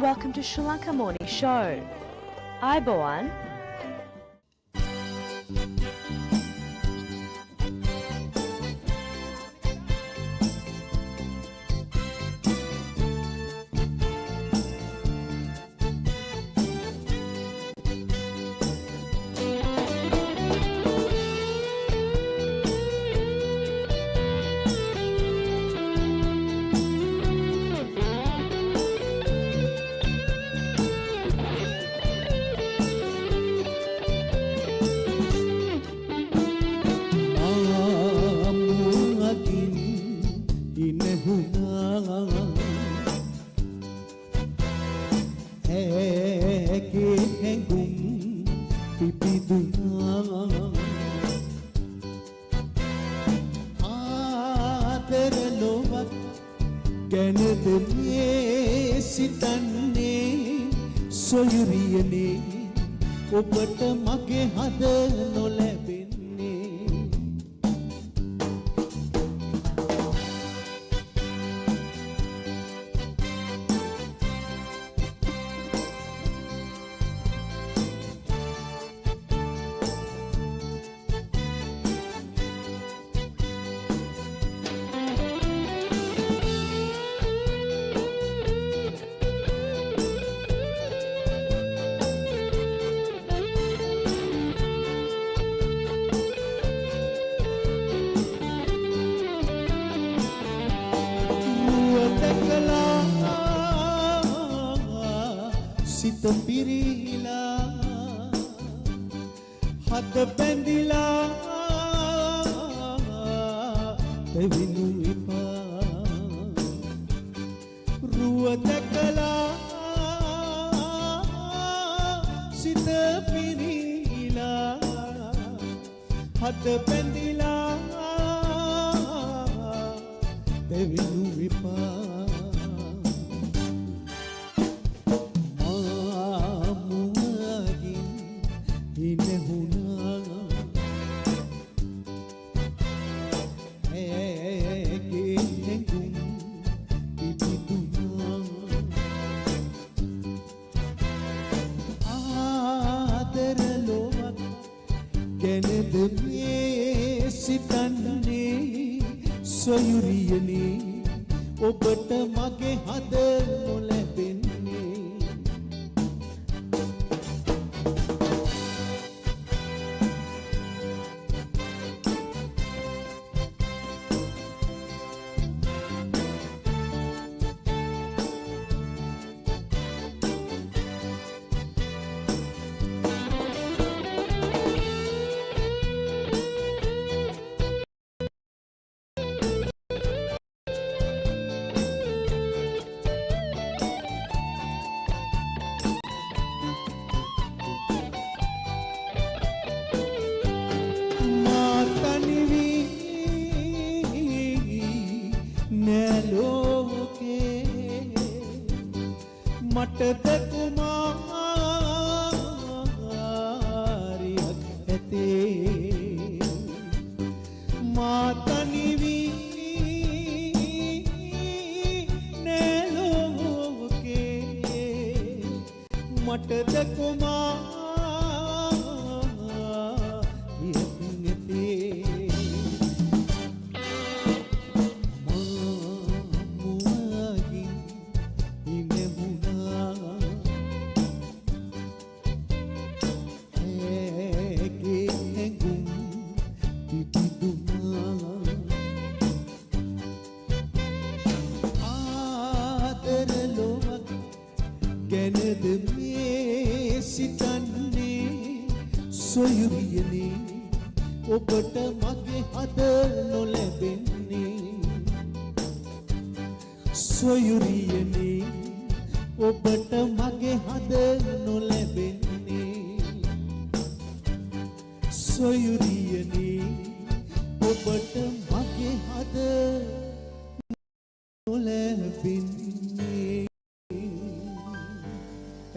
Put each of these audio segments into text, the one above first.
welcome to Sri Lanka Morning Show. Ayubowan.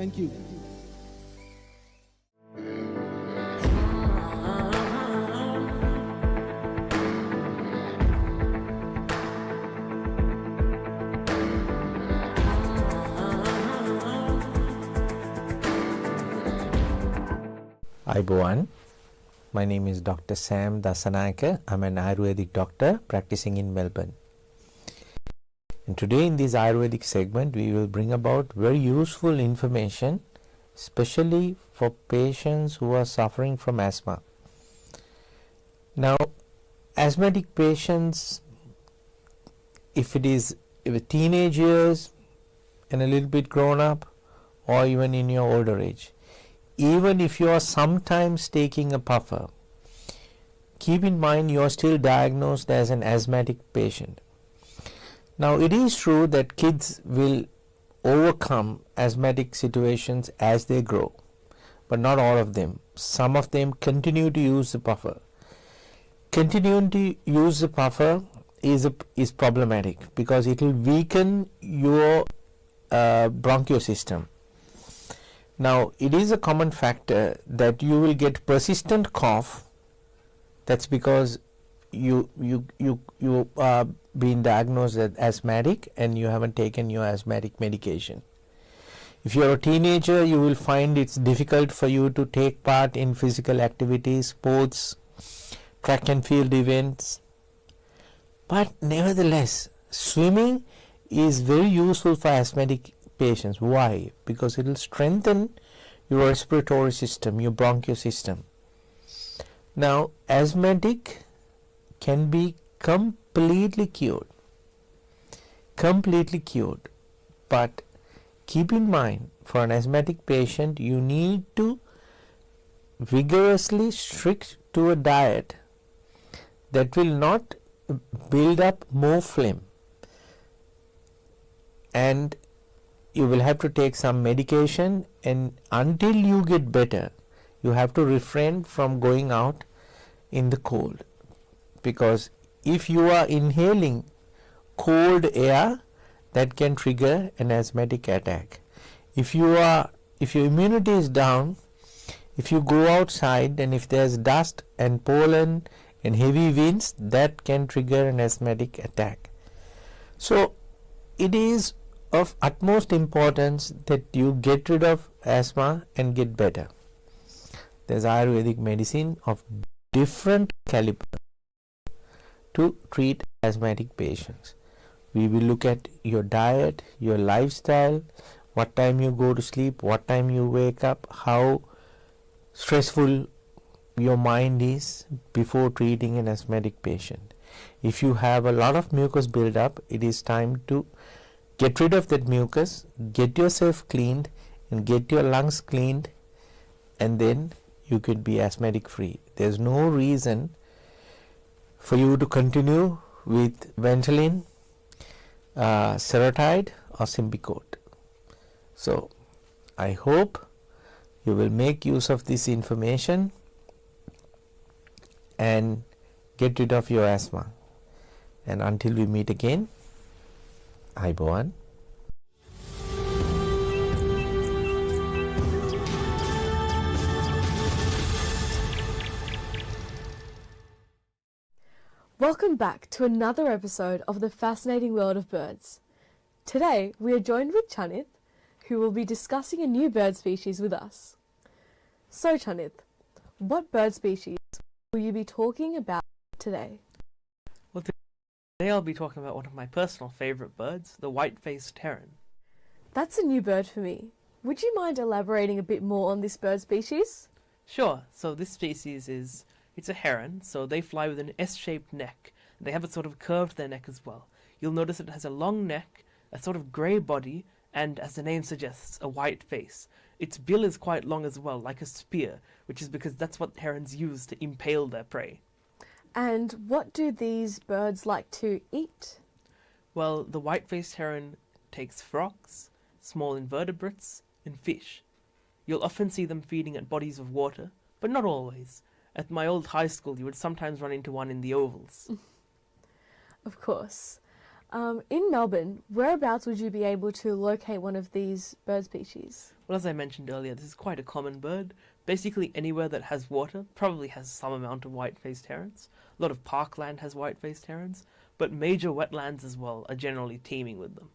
Thank you. Aibowan. My name is Dr. Sam Dasanayake. I'm an Ayurvedic doctor practicing in Melbourne. And today in this Ayurvedic segment, we will bring about very useful information, especially for patients who are suffering from asthma. Now, asthmatic patients, if teenage years and a little bit grown up, or even in your older age, even if you are sometimes taking a puffer, keep in mind you are still diagnosed as an asthmatic patient. Now, it is true that kids will overcome asthmatic situations as they grow, but not all of them. Some of them continue to use the puffer. Continuing to use the puffer is problematic because it will weaken your bronchial system. Now, it is a common factor that you will get persistent cough. That's because you are being diagnosed as asthmatic and you haven't taken your asthmatic medication. If you are a teenager, you will find it's difficult for you to take part in physical activities, sports, track and field events. But nevertheless, swimming is very useful for asthmatic patients. Why? Because it will strengthen your respiratory system, your bronchial system. Now, asthmatic can be completely cured. But keep in mind, for an asthmatic patient, you need to vigorously stick to a diet that will not build up more phlegm, and you will have to take some medication, and until you get better, you have to refrain from going out in the cold, because if you are inhaling cold air, that can trigger an asthmatic attack. If your immunity is down, if you go outside and if there's dust and pollen and heavy winds, that can trigger an asthmatic attack. So it is of utmost importance that you get rid of asthma and get better. There's Ayurvedic medicine of different caliber to treat asthmatic patients. We will look at your diet, your lifestyle, what time you go to sleep, what time you wake up, how stressful your mind is before treating an asthmatic patient. If you have a lot of mucus build-up, it is time to get rid of that mucus, get yourself cleaned and get your lungs cleaned, and then you could be asthmatic free. There's no reason for you to continue with Ventolin, Seretide or Symbicort. So I hope you will make use of this information and get rid of your asthma. And until we meet again, Aibowan. Welcome back to another episode of the fascinating world of birds. Today we are joined with Chanith, who will be discussing a new bird species with us. So Chanith, what bird species will you be talking about today? Well, today I'll be talking about one of my personal favourite birds, the white-faced heron. That's a new bird for me. Would you mind elaborating a bit more on this bird species? Sure, so this species it's a heron, so they fly with an S-shaped neck. They have a sort of curved their neck as well. You'll notice it has a long neck, a sort of grey body, and as the name suggests, a white face. Its bill is quite long as well, like a spear, which is because that's what herons use to impale their prey. And what do these birds like to eat? Well, the white-faced heron takes frogs, small invertebrates, and fish. You'll often see them feeding at bodies of water, but not always. At my old high school, you would sometimes run into one in the ovals. Of course. In Melbourne, whereabouts would you be able to locate one of these bird species? Well, as I mentioned earlier, this is quite a common bird. Basically anywhere that has water probably has some amount of white-faced herons. A lot of parkland has white-faced herons, but major wetlands as well are generally teeming with them.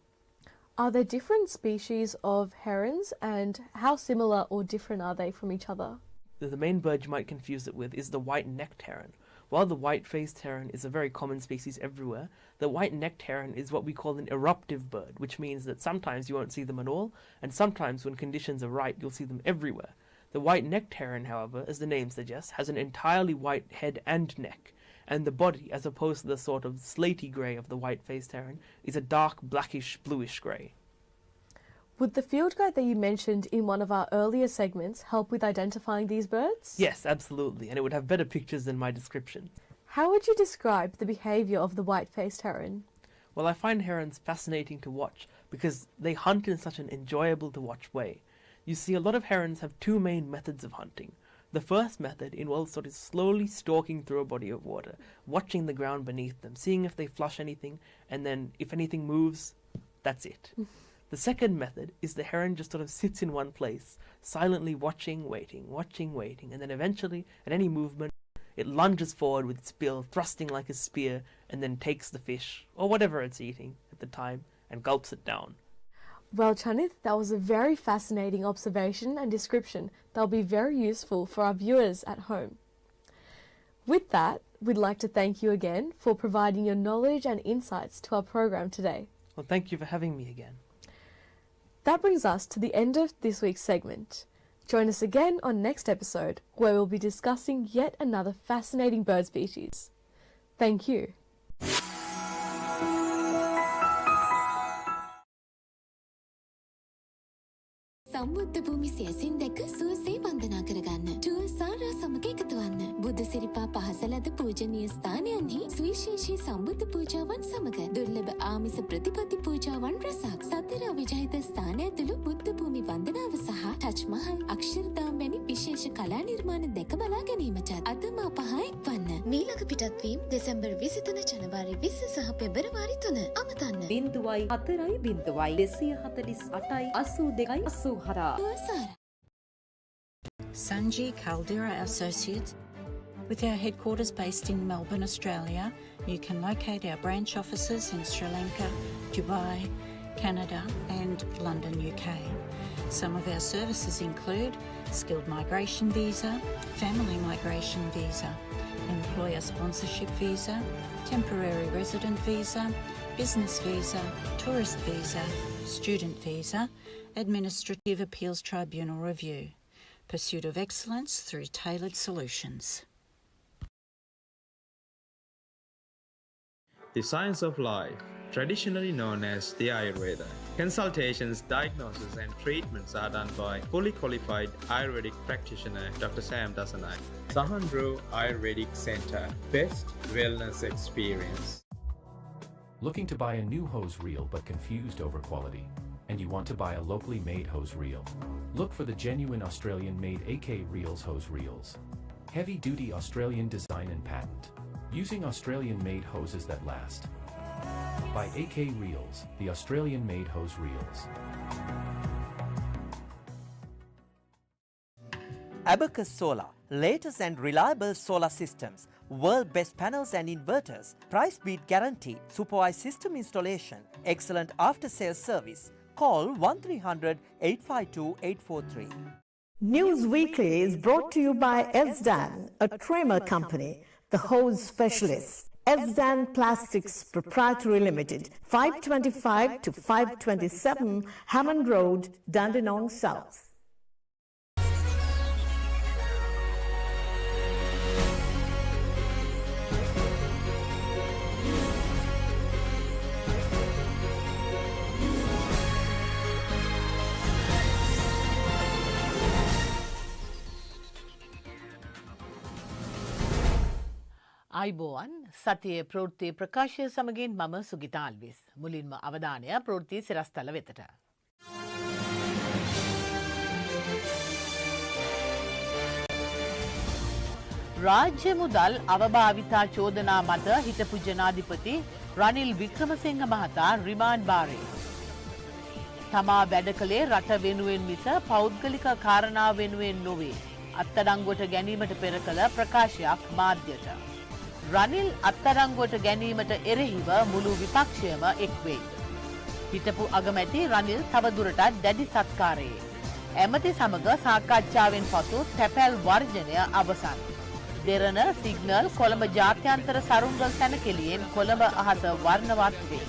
Are there different species of herons, and how similar or different are they from each other? the main bird you might confuse it with is the white-necked heron. While the white-faced heron is a very common species everywhere, the white-necked heron is what we call an eruptive bird, which means that sometimes you won't see them at all, and sometimes when conditions are right, you'll see them everywhere. The white-necked heron, however, as the name suggests, has an entirely white head and neck, and the body, as opposed to the sort of slaty grey of the white-faced heron, is a dark blackish bluish grey. Would the field guide that you mentioned in one of our earlier segments help with identifying these birds? Yes, absolutely, and it would have better pictures than my description. How would you describe the behaviour of the white-faced heron? Well, I find herons fascinating to watch because they hunt in such an enjoyable to watch way. You see, a lot of herons have two main methods of hunting. The first method involves sort of slowly stalking through a body of water, watching the ground beneath them, seeing if they flush anything, and then if anything moves, that's it. The second method is the heron just sort of sits in one place, silently watching, waiting, and then eventually, at any movement, it lunges forward with its bill thrusting like a spear, and then takes the fish, or whatever it's eating at the time, and gulps it down. Well, Chanith, that was a very fascinating observation and description that will be very useful for our viewers at home. With that, we'd like to thank you again for providing your knowledge and insights to our program today. Well, thank you for having me again. That brings us to the end of this week's segment. Join us again on next episode, where we'll be discussing yet another fascinating bird species. Thank you. සම්බුද්ධ භූමි සියසින් දැක සුවසේ වන්දනා කරගන්න. Tour සාරා සමග එකතු වන්න. බුද්ධ සිරිපා පහස ලද පූජනීය ස්ථානයන්හි සුවිශේෂී සම්බුද්ධ පූජාවන් සමග දුර්ලභ ආමිස ප්‍රතිපත්ති පූජාවන් රැසක්. සතර අවිජහිත ස්ථාන ඇතුළු බුද්ධ භූමි වන්දනාව සහ ටච් මහල් අක්ෂරදාම් වැනි විශේෂ කලා නිර්මාණ දැක බලා ගැනීමටත් අදම අපහා එක්වන්න. මීළඟ පිටත්වීම් දෙසැම්බර් 23 ජනවාරි 20 සහ පෙබරවාරි 3 අමතන්න. 0.4 248 Sanji Caldera Associates. With our headquarters based in Melbourne, Australia, you can locate our branch offices in Sri Lanka, Dubai, Canada and London, UK. Some of our services include skilled migration visa, family migration visa, employer sponsorship visa, temporary resident visa, business visa, tourist visa, student visa, administrative appeals tribunal review. Pursuit of excellence through tailored solutions. The science of life, traditionally known as the Ayurveda. Consultations, diagnosis and treatments are done by fully qualified Ayurvedic practitioner Dr. Sam Dasanayake. Sahandro Ayurvedic Centre, best wellness experience. Looking to buy a new hose reel but confused over quality? And you want to buy a locally made hose reel? Look for the genuine Australian-made AK Reels hose reels. Heavy-duty Australian design and patent. Using Australian-made hoses that last. By AK Reels, the Australian-made hose reels. Abacus Solar, latest and reliable solar systems, world best panels and inverters, price beat guarantee, supervised system installation, excellent after-sales service. Call 1300 852 843. News Weekly is brought to you by Elsdan, a trimmer company, the hose specialist. Elsdan Plastics Proprietary Limited, 525 to 527 Hammond Road, Dandenong South. අයිබෝවන් සතියේ ප්‍රවෘත්ති ප්‍රකාශය සමගින් මම සුගිතා අල්විස්. මුලින්ම අවධානය ප්‍රවෘත්ති සිරස්තල වෙතට. රාජ්‍ය මුදල් අවභාවිතා චෝදනා මත හිටපු ජනාධිපති රනිල් වික්‍රමසිංහ මහතා රිමාන්ඩ් භාරයේ. තමා වැඩ කළේ රට වෙනුවෙන් මිස පෞද්ගලික කාරණා වෙනුවෙන් නොවේ. අත්අඩංගුවට ගැනීමට පෙර කළ ප්‍රකාශයක් මාධ්‍යට. රනිල් අත්අඩංගුවට ගැනීමට එරෙහිව මුළු විපක්ෂයම එක් වෙයි. හිටපු අගමැති රනිල් තවදුරටත් දැඩි සත්කාරයේ. ඇමති සමග සාකච්ඡාවෙන් පසු තැපැල් වර්ජනය අවසන්. දෙරණ සිග්නල් කොළඹ ජාත්‍යන්තර සරුංගල් සැනකෙළියෙන් කොළඹ අහස වර්ණවත් වේ.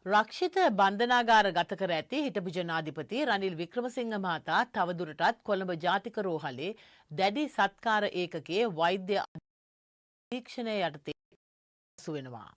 රක්ෂිත බන්ධනාගාර ගත කර ඇති හිටපු ජනාධිපති රනිල් වික්‍රමසිංහ මහතා තවදුරටත් කොළඹ ජාතික රෝහලේ දැඩි සත්කාර ඒකකයේ වෛද්‍ය අධීක්ෂණය යටතේ සු වෙනවා.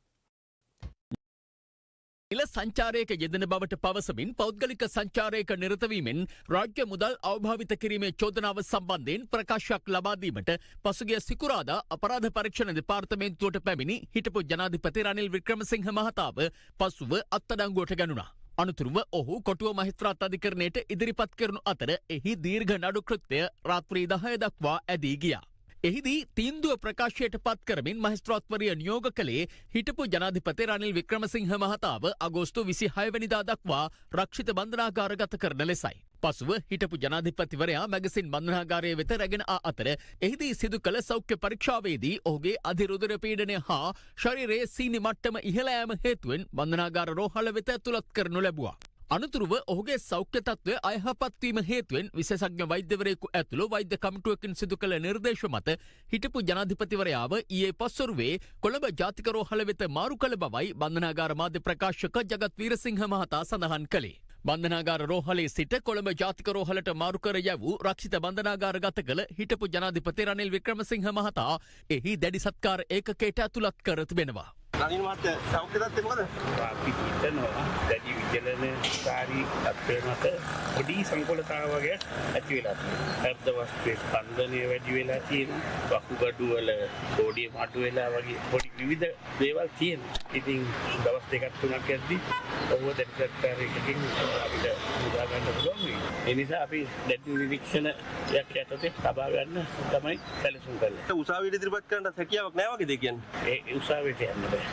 ඉල සංචාරයක යෙදෙන බවට පවසමින් පෞද්ගලික සංචාරයක නිරතවීමෙන් රාජ්‍ය මුදල් අවභාවිත කිරීමේ චෝදනාව සම්බන්ධයෙන් ප්‍රකාශයක් ලබා දීමට පසුගිය සිකුරාදා අපරාධ පරීක්ෂණ දෙපාර්තමේන්තුවට පැමිණි හිටපු ජනාධිපති රනිල් වික්‍රමසිංහ මහතාව පසුව අත්අඩංගුවට ගනුණා. අනතුරුව ඔහු කොටුව මහිස්ත්‍රාත් අධිකරණයට ඉදිරිපත් කරනු අතර එහි දීර්ඝ නඩු කෘත්‍යය රාත්‍රී 10 දක්වා ඇදී ගියා. එහිදී තීන්දුව ප්‍රකාශයට පත් කරමින් මහිස්ත්‍රාත්වරිය නියෝග කළේ හිටපු ජනාධිපති රනිල් වික්‍රමසිංහ මහතාව අගෝස්තු 26 වෙනිදා දක්වා රක්ෂිත බන්ධනාගාරගත කරන ලෙසයි. පසුව හිටපු ජනාධිපතිවරයා මැගසින් බන්ධනාගාරය වෙත රැගෙන ආ අතර එහිදී සිදු කළ සෞඛ්‍ය පරීක්ෂාවේදී ඔහුගේ අධිරුධිර පීඩනය හා ශරීරයේ සීනි මට්ටම ඉහළ යාම හේතුවෙන් බන්ධනාගාර රෝහල වෙත ඇතුළත් කරනු ලැබුවා. අනතුරුව ඔහුගේ සෞඛ්‍ය තත්ත්වය අයහපත්වීම හේතුවෙන් විශේෂඥ වෛද්‍යවරයෙකු ඇතුළු වෛද්‍ය කමිටුවකින් සිදු කළ නිර්දේශ මත හිටපු ජනාධිපතිවරයාව ඊයේ පස්වරුවේ කොළඹ ජාතික රෝහල වෙත මාරු කළ බවයි බන්ධනාගාර මාධ්‍ය ප්‍රකාශක ජගත් වීරසිංහ මහතා සඳහන් කළේ. බන්ධනාගාර රෝහලේ සිට කොළඹ ජාතික රෝහලට මාරු කර යවූ රක්ෂිත බන්ධනාගාර ගත කළ හිටපු ජනාධිපති රනිල් වික්‍රමසිංහ මහතා එහි දැඩි සත්කාර ඒකකයට ඇතුළත් කර තිබෙනවා. රනිල් මහත්තයා සෞඛ්‍ය තත්ත්වය මොකද? අපි හිතනවා දැඩි විචලනකාරී තත්ත්වය මත පොඩි සංකලතාවයක් ඇති වෙලා තියෙනවා. හෘද වස්තුවේ ස්පන්දනය වැඩි වෙලා තියෙනවා. වකුගඩු වල සෝඩියම් අඩු වෙලා වගේ පොඩි විවිධ දේවල් තියෙනවා. ඉතින් දවස් දෙකක් තුනක් යද්දී ඔහුව දැඩි සත්කාරයකින් අපිට මුදා ගන්න පුළුවන් වෙයි. ඒ නිසා අපි දැඩි නිරීක්ෂණයක් යටතේ තබා ගන්න තමයි සැලසුම් කළේ. උසාවියට ඉදිරිපත් කරන්න හැකියාවක් නැහැ වගේද කියන්නේ? ඒ උසාවියට යන්න බෑ.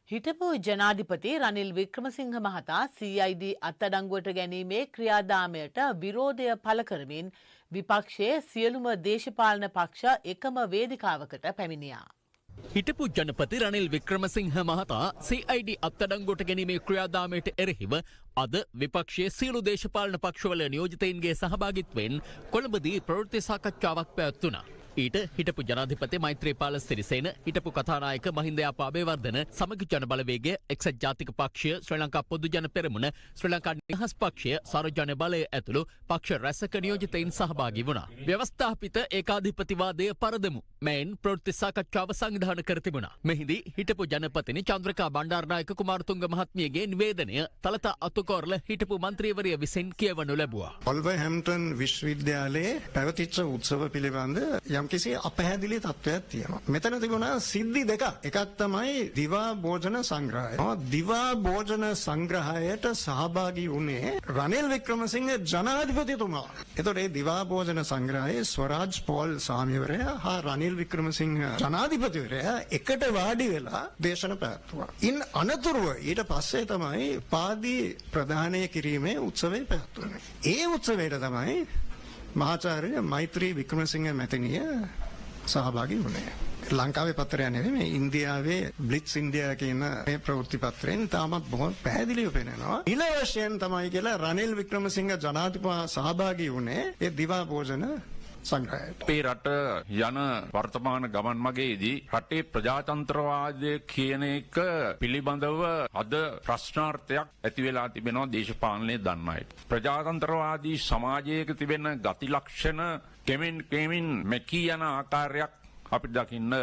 හිටපු ජනාධිපති රනිල් වික්‍රමසිංහ මහතා CID අත්අඩංගුවට ගැනීමේ ක්‍රියාදාමයට විරෝධය පළ කරමින් විපක්ෂයේ සියලුම දේශපාලන පක්ෂ එකම වේදිකාවකට පැමිණියා. හිටපු ජනපති රනිල් වික්‍රමසිංහ මහතා CID අත්අඩංගුවට ගැනීමේ ක්‍රියාදාමයට එරෙහිව අද විපක්ෂයේ සියලු දේශපාලන පක්ෂවල නියෝජිතයින්ගේ සහභාගිත්වයෙන් කොළඹදී ප්‍රවෘත්ති සාකච්ඡාවක් පැවැත්වුණා. ඊට හිටපු ජනාධිපති මෛත්‍රීපාල සිරිසේන, හිටපු කතානායක මහින්ද යාපාබේවර්ධන, සමගි ජන බලවේගය, එක්සත් ජාතික පක්ෂය, ශ්‍රී ලංකා පොදු ජන පෙරමුණ, ශ්‍රී ලංකා නිදහස් පක්ෂය, සර්වජන බලය ඇතුළු පක්ෂ රැසක නියෝජිතයින් සහභාගී වුණා. ව්‍යවස්ථාපිත ඒකාධිපතිවාදය පරදමු මෙයින් ප්‍රවෘත්ති සාකච්ඡාව සංවිධානය කර තිබුණා. මෙහිදී හිටපු ජනපතිනි චන්ද්‍රකා බණ්ඩාරනායක කුමාරතුංග මහත්මියගේ නිවේදනය තලතා අතුකෝරල හිටපු මන්ත්‍රීවරිය විසින් කියවනු ලැබුවා. ඔල්වර්හැම්ප්ටන් විශ්වවිද්‍යාලයේ පැවතිච්ච උත්සව පිළිබඳ යම්කිසි අපැහැදිලි තත්ත්වයක් තියෙනවා. මෙතන තිබුණා සිද්ධි දෙකක්. එකක් තමයි දිවා භෝජන සංග්‍රහය. දිවා භෝජන සංග්‍රහයට සහභාගී වුණේ රනිල් වික්‍රමසිංහ ජනාධිපතිතුමා. එතකොට මේ දිවා භෝජන සංග්‍රහයේ ස්වරාජ් පෝල් සාමිවරයා හා රනිල් වික්‍රමසිංහ ජනාධිපතිවරයා එකට වාඩි වෙලා දේශන පැවැත්වුවා. ඉන් අනතුරුව ඊට පස්සේ තමයි පාදී ප්‍රදානය කිරීමේ උත්සවය පැවැත්වුනේ. ඒ උත්සවයට තමයි මහාචාර්ය මෛත්‍රී වික්‍රමසිංහ මැතිනිය සහභාගී වුණේ. ලංකාවේ පත්‍රය නෙවෙයි මේ ඉන්දියාවේ බ්ලිට්ස් ඉන්දියා කියන මේ ප්‍රවෘත්ති පත්‍රයෙන් තාමත් බොහොම පැහැදිලිව පෙනෙනවා. ඊළ වශයෙන් තමයි කියලා රනිල් වික්‍රමසිංහ ජනාධිපතිතුමා සහභාගී වුණේ ඒ දිවා භෝජන සංග්‍රහයට. අපේ රට යන වර්තමාන ගමන් මගේදී රටේ ප්‍රජාතන්ත්‍රවාදය කියන එක පිළිබඳව අද ප්‍රශ්නාර්ථයක් ඇති වෙලා තිබෙනවා දේශපාලනයේ දන්න අයට. ප්‍රජාතන්ත්‍රවාදී සමාජයක තිබෙන ගති ලක්ෂණ කෙමින් මැකී යන ආකාරයක් අපිට දකින්න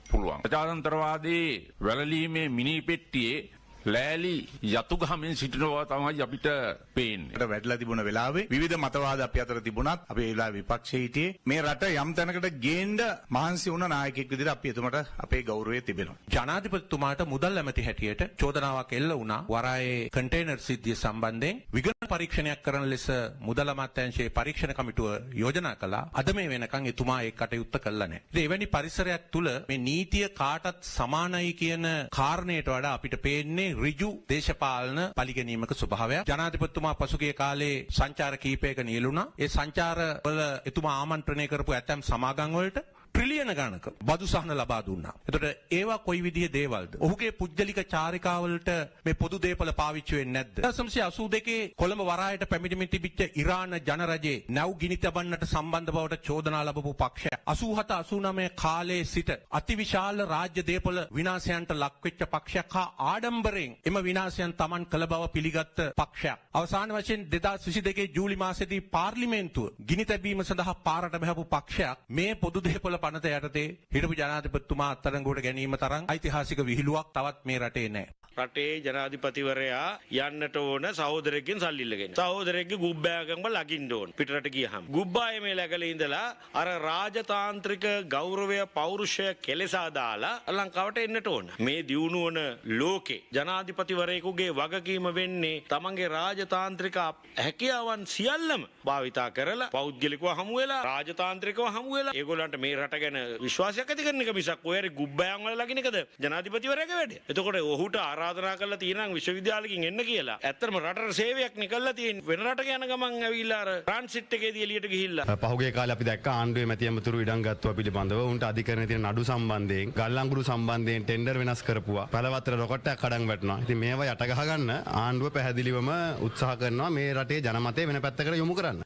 පුළුවන්. ප්‍රජාතන්ත්‍රවාදී වැළලීමේ මිනි පෙට්ටියේ ලෑලි යතු ගහමින් සිටිනවා තමයි අපිට පේන්නේ. වැඩිලා තිබුණ වෙලාවේ විවිධ මතවාද අපි අතර තිබුණත් අපි ඒ වෙලාවේ විපක්ෂයේ හිටියේ මේ රට යම් තැනකට ගේන්න මහන්සි වුණ නායකයෙක් විදිහට අපි එතුමට අපේ ගෞරවය තිබෙනවා. ජනාධිපතිතුමාට මුදල් ඇමති හැටියට චෝදනාවක් එල්ල වුණා වරායේ කන්ටේනර් සිද්ධිය සම්බන්ධයෙන් විගණන පරීක්ෂණයක් කරන ලෙස මුදල් අමාත්‍යාංශයේ පරීක්ෂණ කමිටුව යෝජනා කළා. අද මේ වෙනකන් එතුමා ඒ කටයුත්ත කළා නැහැ. ඉතින් එවැනි පරිසරයක් තුල මේ නීතිය කාටත් සමානයි කියන කාරණයට වඩා අපිට පේන්නේ ඍජු දේශපාලන පරිගැනීමක ස්වභාවයක්. ජනාධිපතිතුමා පසුගිය කාලේ සංචාර කීපයක නියලුණා. ඒ සංචාර වල එතුමා ආමන්ත්‍රණය කරපු ඇතැම් සමාගම් වලට ට්‍රිලියන ගණක බදු සහන ලබා දුන්නා. එතකොට ඒවා කොයි විදිහේ දේවල්ද? ඔහුගේ පුජ්‍යලික චාරිකාවලට මේ පොදු දේපල පාවිච්චි වෙන්නේ නැද්ද? 1982 කොළඹ වරායට පැමිණෙමින් තිබිච්ච ඉරාන ජනරජයේ නැව් ගිනි තබන්නට සම්බන්ධ බවට චෝදනා ලැබපු පක්ෂය 87 89 කාලයේ සිට අතිවිශාල රාජ්‍ය දේපල විනාශයන්ට ලක්වෙච්ච පක්ෂයක් හා ආඩම්බරයෙන් එම විනාශයන් Taman කළ බව පිළිගත් පක්ෂයක්. අවසාන වශයෙන් 2022 ජූලි මාසයේදී පාර්ලිමේන්තුව ගිනි තැබීම සඳහා පාරට බහපු පක්ෂයක් මේ පොදු දේපල පනත යටතේ හිටපු ජනාධිපතිතුමා අත්අඩංගුවට ගැනීම තරම් ඓතිහාසික විහිළුවක් තවත් මේ රටේ නැහැ. රටේ ජනාධිපතිවරයා යන්නට ඕන සහෝදරයෙක්ගෙන් සල්ලි ඉල්ලගෙන. සහෝදරයෙක්ගේ ගුබ්බෑගම්ම ලකින්න ඕන. පිටරට ගියහම. ගුබ්බායේ මේ läගලා ඉඳලා අර රාජතාන්ත්‍රික ගෞරවය පෞරුෂය කෙලෙසා දාලා ලංකාවට එන්නට ඕන. මේ දියුණු වන ලෝකේ ජනාධිපතිවරයෙකුගේ වගකීම වෙන්නේ තමන්ගේ රාජතාන්ත්‍රික හැකියාවන් සියල්ලම භාවිතා කරලා පෞද්ගලිකව හමු වෙලා රාජතාන්ත්‍රිකව හමු වෙලා ඒගොල්ලන්ට මේ රට ගැන විශ්වාසයක් ඇති කරන එක මිසක් ඔය හරි ගුබ්බෑන් වල ලගින එකද ජනාධිපතිවරයාගේ වැඩේ. එතකොට ඔහුට ආරාධනා කරලා තියෙනවා විශ්වවිද්‍යාලකින් එන්න කියලා. ඇත්තටම රටට සේවයක් නේ කරලා තියෙන්නේ. වෙන රටක යන ගමන් ඇවිල්ලා අර ට්‍රාන්සිට් එකේදී එළියට ගිහිල්ලා. පහුගිය කාලේ අපි දැක්ක ආණ්ඩුවේ මැතිඇමතුරු ඉඩම් ගත්තා පිළිබඳව උන්ට අධිකරණයේ තියෙන නඩු සම්බන්ධයෙන් ගල්ලංගුරු සම්බන්ධයෙන් ටෙන්ඩර් වෙනස් කරපුවා. පළවතර රොකට් එකක් කඩන් වැටුණා. ඉතින් මේවා යට ගහ ගන්න ආණ්ඩුව පැහැදිලිවම උත්සාහ කරනවා මේ රටේ ජනමතය වෙන පැත්තකට යොමු කරන්න.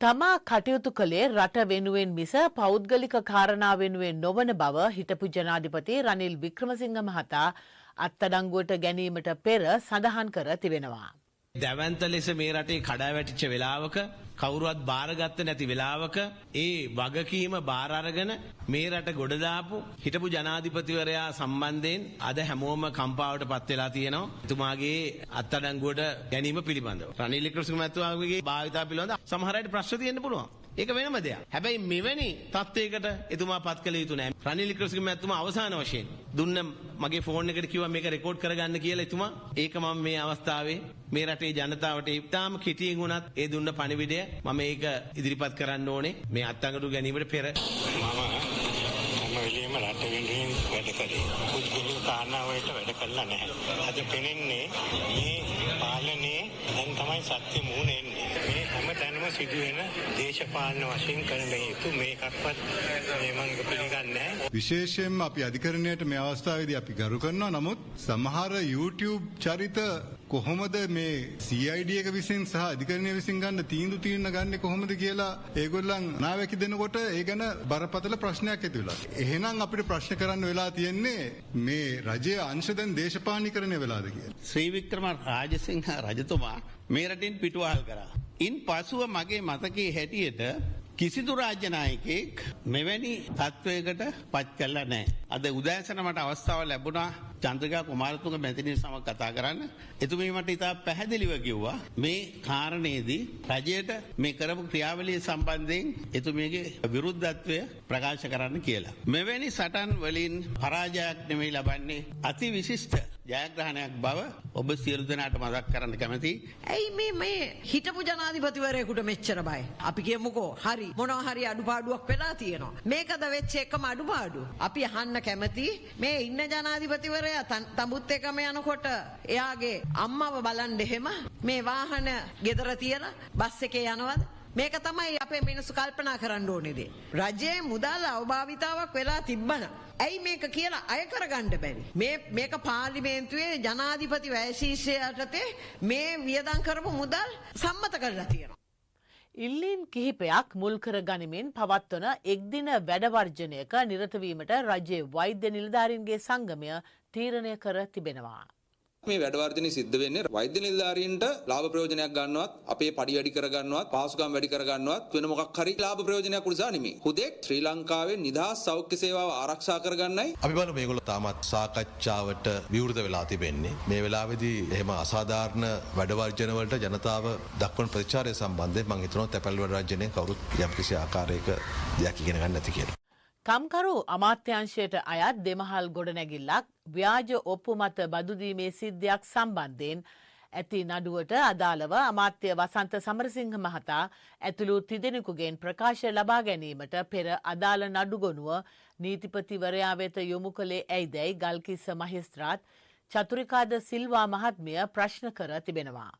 තමා කටයුතු කළේ රට වෙනුවෙන් මිස පෞද්ගලික කාරණා වෙනුවෙන් නොවන බව හිටපු ජනාධිපති රනිල් වික්‍රමසිංහ මහතා අත්අඩංගුවට ගැනීමට පෙර සඳහන් කර තිබෙනවා. දැවන්ත ලෙස මේ රටේ කඩා වැටිච්ච වෙලාවක කවුරුවත් බාරගත්ත නැති වෙලාවක ඒ වගකීම බාර අරගෙන මේ රට ගොඩ දාපු හිටපු ජනාධිපතිවරයා සම්බන්ධයෙන් අද හැමෝම කම්පාවට පත් වෙලා තියෙනවා. එතුමාගේ අත්අඩංගුවට ගැනීම පිළිබඳව. රනිල් වික්‍රමසිංහ මහත්මයාගේ භාවිතා පිළිබඳව සමහර අයට ප්‍රශ්න තියෙන්න පුළුවන්. ඒක වෙනම දෙයක්. හැබැයි මෙවැනි තත්ත්වයකට එතුමා පත් කළ යුතු නැහැ. රනිල් වික්‍රමසිංහ මහත්මයා අවසාන වශයෙන් දුන්න මගේ ෆෝන් එකට කිව්වා මේක රෙකෝඩ් කරගන්න කියලා එතුමා. ඒක මම මේ අවස්ථාවේ මේ රටේ ජනතාවට ඉතාම කෙටියෙන් වුණත් ඒ දුන්න පණිවිඩය මම ඒක ඉදිරිපත් කරන්න ඕනේ මේ අත්අඩංගුවට ගැනීමට පෙර. හැම වෙලෙම රට වෙනුවෙන් වැඩ කරේ. පුද්ගලික කාරණා වලට වැඩ කළා නැහැ. අද පෙනෙන්නේ මේ පාලනේ දැන් තමයි සත්‍ය මුහුණ එන්නේ. මේ හැම තැනම සිදුවෙන දේශපාලන වශයෙන් කරන හේතු මේකක්වත් මේ මම පිළිගන්නේ නැහැ. විශේෂයෙන්ම අපි අධිකරණයට මේ අවස්ථාවේදී අපි ගරු කරනවා. නමුත් සමහර YouTube චරිත කොහොමද මේ CID එක විසින් සහ අධිකරණය විසින් ගන්න තීන්දුව ගන්න කොහොමද කියලා ඒගොල්ලන් නාවැකි දෙනකොට ඒ ගැන බරපතල ප්‍රශ්නයක් ඇති වෙලා. එහෙනම් අපිට ප්‍රශ්න කරන්න වෙලා තියෙන්නේ මේ රජයේ අංශ දැන් දේශපාලනීකරණය වෙලාද කියලා. ශ්‍රී වික්‍රම රාජසිංහ රජතුමා මේ රටින් පිටුවහල් කරා. ඉන් පසුව මගේ මතකයේ හැටියට කිසිදු රාජ්‍ය නායකයෙක් මෙවැනි තත්වයකට පත් කළා නැහැ. අද උදෑසන මට අවස්ථාව ලැබුණා චන්ද්‍රිකා කුමාරතුංග මැතිණිය සමග කතා කරන්න. එතුමිය මට ඉතා පැහැදිලිව කිව්වා මේ කාරණේදී රජයට මේ කරපු ක්‍රියාවලිය සම්බන්ධයෙන් එතුමියගේ විරුද්ධත්වය ප්‍රකාශ කරන්න කියලා. මෙවැනි සටන් වලින් පරාජයක් නෙමෙයි ලබන්නේ අති විශිෂ්ට ජයග්‍රහණයක් බව ඔබ සියලු දෙනාට මතක් කරන්න කැමතියි. ඇයි මේ හිටපු ජනාධිපතිවරයෙකුට මෙච්චර බය? අපි කියමුකෝ හරි මොනවා හරි අඩුපාඩුවක් වෙලා තියෙනවා. මේකද වෙච්ච එකම අඩුපාඩුව. අපි අහන්න කැමති මේ ඉන්න ජනාධිපතිවරයා තඹුත් එකම යනකොට එයාගේ අම්මව බලන්න එහෙම මේ වාහන ගෙදර තියලා බස් එකේ යනවද? මේක තමයි අපේ මිනිස්සු කල්පනා කරන්න ඕනේ දේ. රජයේ මුදල් අවභාවිතාවක් වෙලා තිබ්බනම් ඇයි මේක කියලා අය කරගන්න බැරි? මේක පාර්ලිමේන්තුවේ ජනාධිපති වැයශීෂ්‍ය යටතේ මේ වියදම් කරපු මුදල් සම්මත කරලා තියෙනවා. ඉල්ලීම් කිහිපයක් මුල් කර ගනිමින් පවත්වන එක්දින වැඩවර්ජනයක නිරත වීමට රජයේ වෛද්‍ය නිලධාරීන්ගේ සංගමය තීරණය කර තිබෙනවා. මේ වැඩවර්ජනය සිද්ධ වෙන්නේ වෛද්‍ය නිලධාරීන්ට ලාභ ප්‍රයෝජනයක් ගන්නවත් අපේ පඩි වැඩි කර ගන්නවත් පාසුකම් වැඩි කර ගන්නවත් වෙන මොකක් හරි ලාභ ප්‍රයෝජනයක් උදෙසා නෙමෙයි. හුදෙක් ශ්‍රී ලංකාවේ නිදහස් සෞඛ්‍ය සේවාව ආරක්ෂා කරගන්නයි. අපි බලමු මේගොල්ලෝ තාමත් සාකච්ඡාවට විවෘත වෙලා තිබෙන්නේ. මේ වෙලාවේදී එහෙම අසාධාරණ වැඩවර්ජන වලට ජනතාව දක්වන ප්‍රතිචාරය සම්බන්ධයෙන් මම හිතනවා තැපැල් වැඩවර්ජනයෙන් කවුරුත් යම්කිසි ආකාරයක දෙයක් ඉගෙන ගන්න නැති කියලා. කම්කරු අමාත්‍යාංශයට අයත් දෙමහල් ගොඩනැගිල්ලක් ව්‍යාජ ඔප්පු මත බදු දීමේ සිද්ධියක් සම්බන්ධයෙන් ඇති නඩුවට අදාළව අමාත්‍ය වසන්ත සමරසිංහ මහතා ඇතුළු තිදෙනෙකුගෙන් ප්‍රකාශ ලබා ගැනීමට පෙර අදාළ නඩුගොනුව නීතිපතිවරයා වෙත යොමු කළේ ඇයිදැයි ගල්කිස්ස මහේස්ත්‍රාත් චතුරිකාද සිල්වා මහත්මිය ප්‍රශ්න කර තිබෙනවා.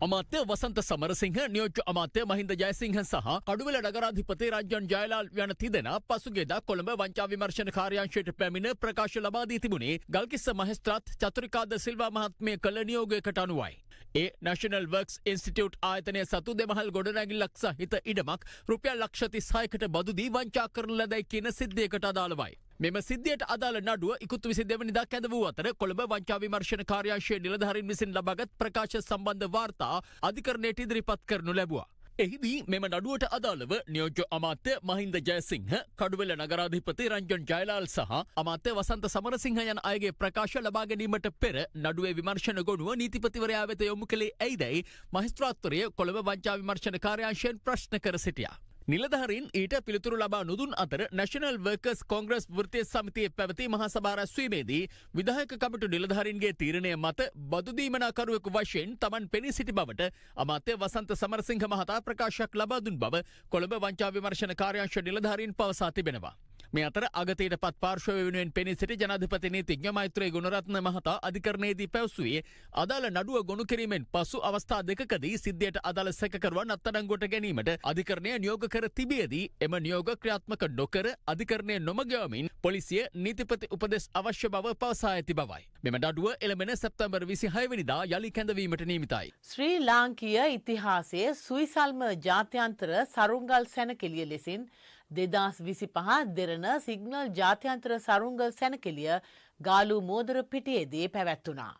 අමාත්‍ය වසන්ත සමරසිංහ නියෝජ්‍ය අමාත්‍ය මහින්ද ජයසිංහ සහ කඩුවෙල නගරාධිපති රංජන් ජයලාල් යන තිදෙනා පසුගියදා කොළඹ වංචා විමර්ශන කාර්යාංශයට පැමිණ ප්‍රකාශ ලබා දී තිබුණේ ගල්කිස්ස මහේස්ත්‍රාත් චතුරිකාද සිල්වා මහත්මිය කළ නියෝගයකට අනුවයි. ඒ නැෂනල් වර්ක්ස් ඉන්ස්ටිටියුට් ආයතනය සතු දෙමහල් ගොඩනැගිල්ලක් සහිත ඉඩමක් රුපියල් ලක්ෂ 36කට බදු දී වංචා කරන ලදැයි කියන සිද්ධියකට අදාළවයි. මෙම සිද්ධියට අදාළ නඩුව ඉකුත් 22 වෙනිදා කැඳ වූ අතර කොළඹ වංචා විමර්ශන කාර්යාංශයේ නිලධාරීන් විසින් ලබාගත් ප්‍රකාශ සම්බන්ධ වාර්තා අධිකරණයට ඉදිරිපත් කරනු ලැබුවා. එහිදී මෙම නඩුවට අදාළව නියෝජ්‍ය අමාත්‍ය මහින්ද ජයසිංහ, කඩුවෙල නගරාධිපති රංජන් ජයලාල් සහ අමාත්‍ය වසන්ත සමරසිංහ යන අයගේ ප්‍රකාශ ලබා ගැනීමට පෙර නඩුවේ විමර්ශන ගොනුව නීතිපතිවරයා වෙත යොමු කළේ ඇයිදැයි මහේස්ත්‍රාත්වරය කොළඹ වංචා විමර්ශන කාර්යාංශයෙන් ප්‍රශ්න කර සිටියා. නිලධාරීන් ඊට පිළිතුරු ලබා නොදුන් අතර නැෂනල් වර්කර්ස් කොංග්‍රස් වෘත්තීය සමිතියේ පැවති මහා සභා රැස්වීමේදී විධායක කමිටු නිලධාරීන්ගේ තීරණය මත බදු දීමනාකරුවෙකු වශයෙන් තමන් පෙනී සිටි බවට අමාත්‍ය වසන්ත සමරසිංහ මහතා ප්‍රකාශයක් ලබා දුන් බව කොළඹ වංචා විමර්ශන කාර්යාංශ නිලධාරීන් පවසා තිබෙනවා. මේ අතර අගතයට පත් පාර්ශව වෙනුවෙන් පෙනී සිටි ජනාධිපති නීතිඥ මෛත්‍රී ගුණරත්න මහතා අධිකරණයේදී පැවසුවේ අදාළ නඩුව ගොනු කිරීමෙන් පසු අවස්ථා දෙකකදී සිද්ධියට අදාළ සැකකරුවන් අත්අඩංගුවට ගැනීමට අධිකරණය නියෝග කර තිබියදී එම නියෝග ක්‍රියාත්මක නොකර අධිකරණය නොමග යමින් පොලිසිය නීතිපති උපදෙස් අවශ්‍ය බව පවසා ඇති බවයි. මෙම නඩුව එළඹෙන සැප්තැම්බර් 26 වෙනිදා යලි කැඳවීමට නියමිතයි. ශ්‍රී ලාංකීය ඉතිහාසයේ සුවිසල්ම ජාත්‍යන්තර සරුංගල් සැනකෙළිය ලෙසින් 2025 දෙරණ සිග්නල් ජාත්‍යන්තර සරුංගල් සැනකෙළිය ගාලු මෝදර පිටියේදී පැවැත්වුණා.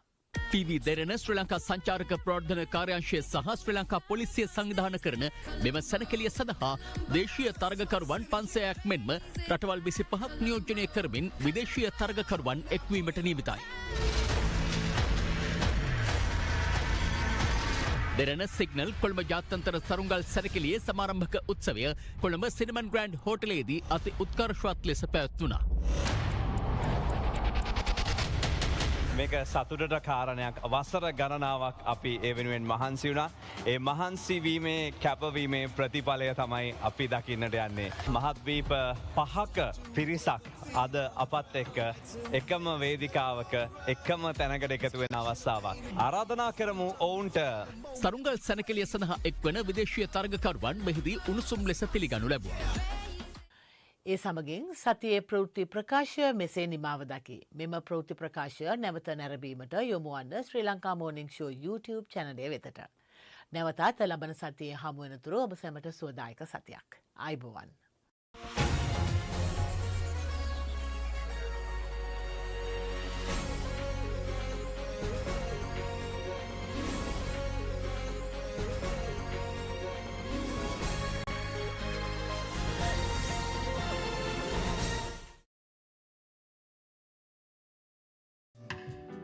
TV දෙරණ ශ්‍රී ලංකා සංචාරක ප්‍රවර්ධන කාර්යාංශය සහ ශ්‍රී ලංකා පොලිසිය සංවිධානය කරන මෙම සැනකෙළිය සඳහා දේශීය තරගකරුවන් 500ක් මෙන්ම රටවල් 25ක් නියෝජනය කරමින් විදේශීය තරගකරුවන් එක්වීමට නියමිතයි. දෙරණ සිග්නල් කොළඹ ජාත්‍යන්තර සරුංගල් සැනකෙළියේ සමාරම්භක උත්සවය කොළඹ සිනමන් ග්‍රෑන්ඩ් හෝටලයේදී අති උත්කර්ෂවත් ලෙස පැවැත්වුණා. මේක සතුටට කාරණයක්. වසර ගණනාවක් අපි ඒ වෙනුවෙන් මහන්සි වුණා. ඒ මහන්සි වීමේ කැපවීමේ ප්‍රතිඵලය තමයි අපි දකින්නට යන්නේ. මහද්වීප 5ක පිරිසක් අද අපත් එක්ක එකම වේදිකාවක එකම තැනකට එකතු වෙන අවස්ථාවක්. ආරාධනා කරමු ඔවුන්ට සරුංගල් සැනකෙළිය සඳහා එක්වන විදේශීය තරගකරුවන් මෙහිදී උණුසුම් ලෙස පිළිගනු ලැබුවා. ඒ සමගින් සතියේ ප්‍රවෘත්ති ප්‍රකාශය මෙසේ නිමාව දකි. මෙම ප්‍රවෘත්ති ප්‍රකාශය නැවත නැරඹීමට යොමු වන්න ශ්‍රී ලංකා මෝර්නිං ෂෝ YouTube චැනලය වෙතට. නැවතත් ලබන සතියේ හමු වෙනතුරු ඔබ සැමට සුවදායක සතියක්. ආයුබෝවන්.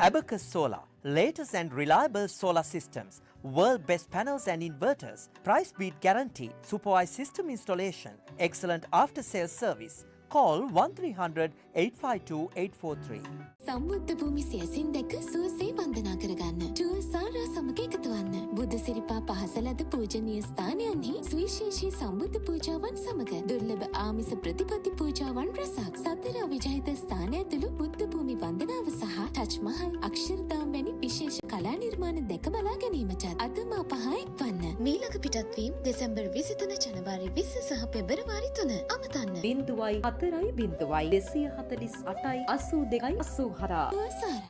Abacus Solar, latest and reliable solar systems, world best panels and inverters, price beat guarantee, supervised system installation, excellent after sales service. Call 1300 852 843. සම්බුද්ධ භූමි සියසින් දැක සුවසේ වන්දනා කරගන්න. ටුවර් සාරා සමග එකතු වන්න. බුද්ධ සිරිපා පහසලද පූජනීය ස්ථානයන්හි සුවිශේෂී සම්බුද්ධ පූජාවන් සමග දුර්ලභ ආමිස ප්‍රතිපත්ති පූජාවන් රැසක්. සතර අවිජහිත ස්ථාන ඇතුළු බුද්ධ භූමි වන්දනාව සහ ටච් මහල් අක්ෂරදාම් වැනි විශේෂ කලා නිර්මාණ දැක බලා ගැනීමටත් අදම අපහ එක්වන්න. මීළඟ පිටත්වීම් දෙසැම්බර් 23 ජනවාරි 20 සහ පෙබරවාරි 3 අමතන්න. 0.4.248.82.84.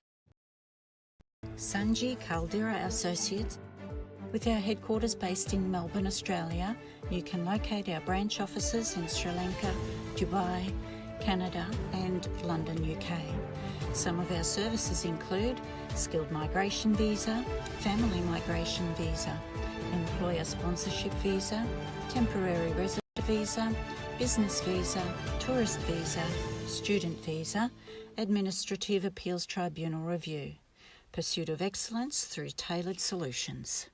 Sanji Caldera Associates. With our headquarters based in Melbourne, Australia, you can locate our branch offices in Sri Lanka, Dubai, Canada and London, UK. Some of our services include skilled migration visa, family migration visa, employer sponsorship visa, temporary resident visa, business visa, tourist visa, student visa, administrative appeals tribunal review. Pursuit of excellence through tailored solutions.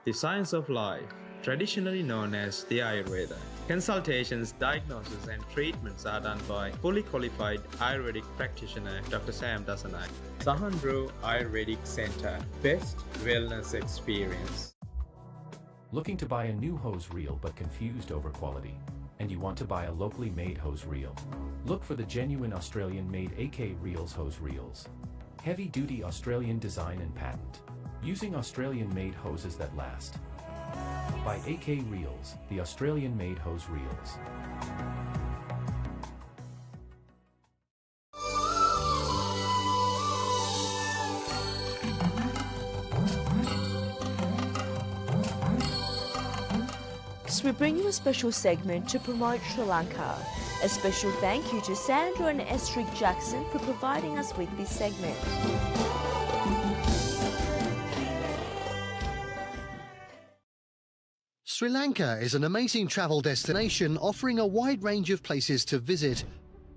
The science of life, traditionally known as the Ayurveda. Consultations, diagnosis and treatments are done by fully qualified Ayurvedic practitioner Dr. Sam Dasanay. Sahandro Ayurvedic Center, best wellness experience. Looking to buy a new hose reel but confused over quality? And you want to buy a locally made hose reel? Look for the genuine Australian made AK Reels hose reels. Heavy-duty Australian design and patent. Using Australian-made hoses that last. By AK Reels, the Australian-made hose reels. We bring you a special segment to promote Sri Lanka. A special thank you to Sandra and Estrid Jackson for providing us with this segment. Sri Lanka is an amazing travel destination offering a wide range of places to visit.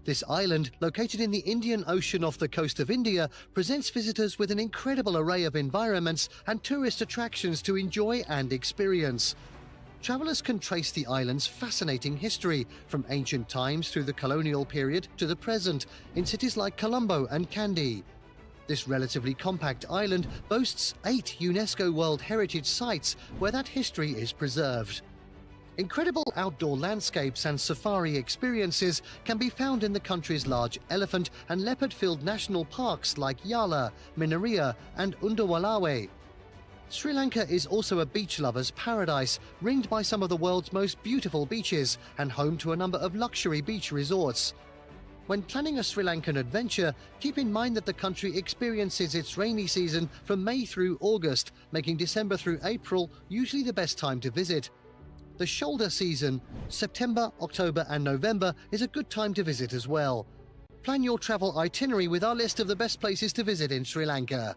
This island, located in the Indian Ocean off the coast of India, presents visitors with an incredible array of environments and tourist attractions to enjoy and experience. Travellers can trace the island's fascinating history, from ancient times through the colonial period to the present, in cities like Colombo and Kandy. This relatively compact island boasts 8 UNESCO World Heritage Sites where that history is preserved. Incredible outdoor landscapes and safari experiences can be found in the country's large elephant and leopard-filled national parks like Yala, Minaria and Undawalawe. Sri Lanka is also a beach lover's paradise, ringed by some of the world's most beautiful beaches and home to a number of luxury beach resorts. When planning a Sri Lankan adventure, keep in mind that the country experiences its rainy season from May through August, making December through April usually the best time to visit. The shoulder season, September, October and November, is a good time to visit as well. Plan your travel itinerary with our list of the best places to visit in Sri Lanka.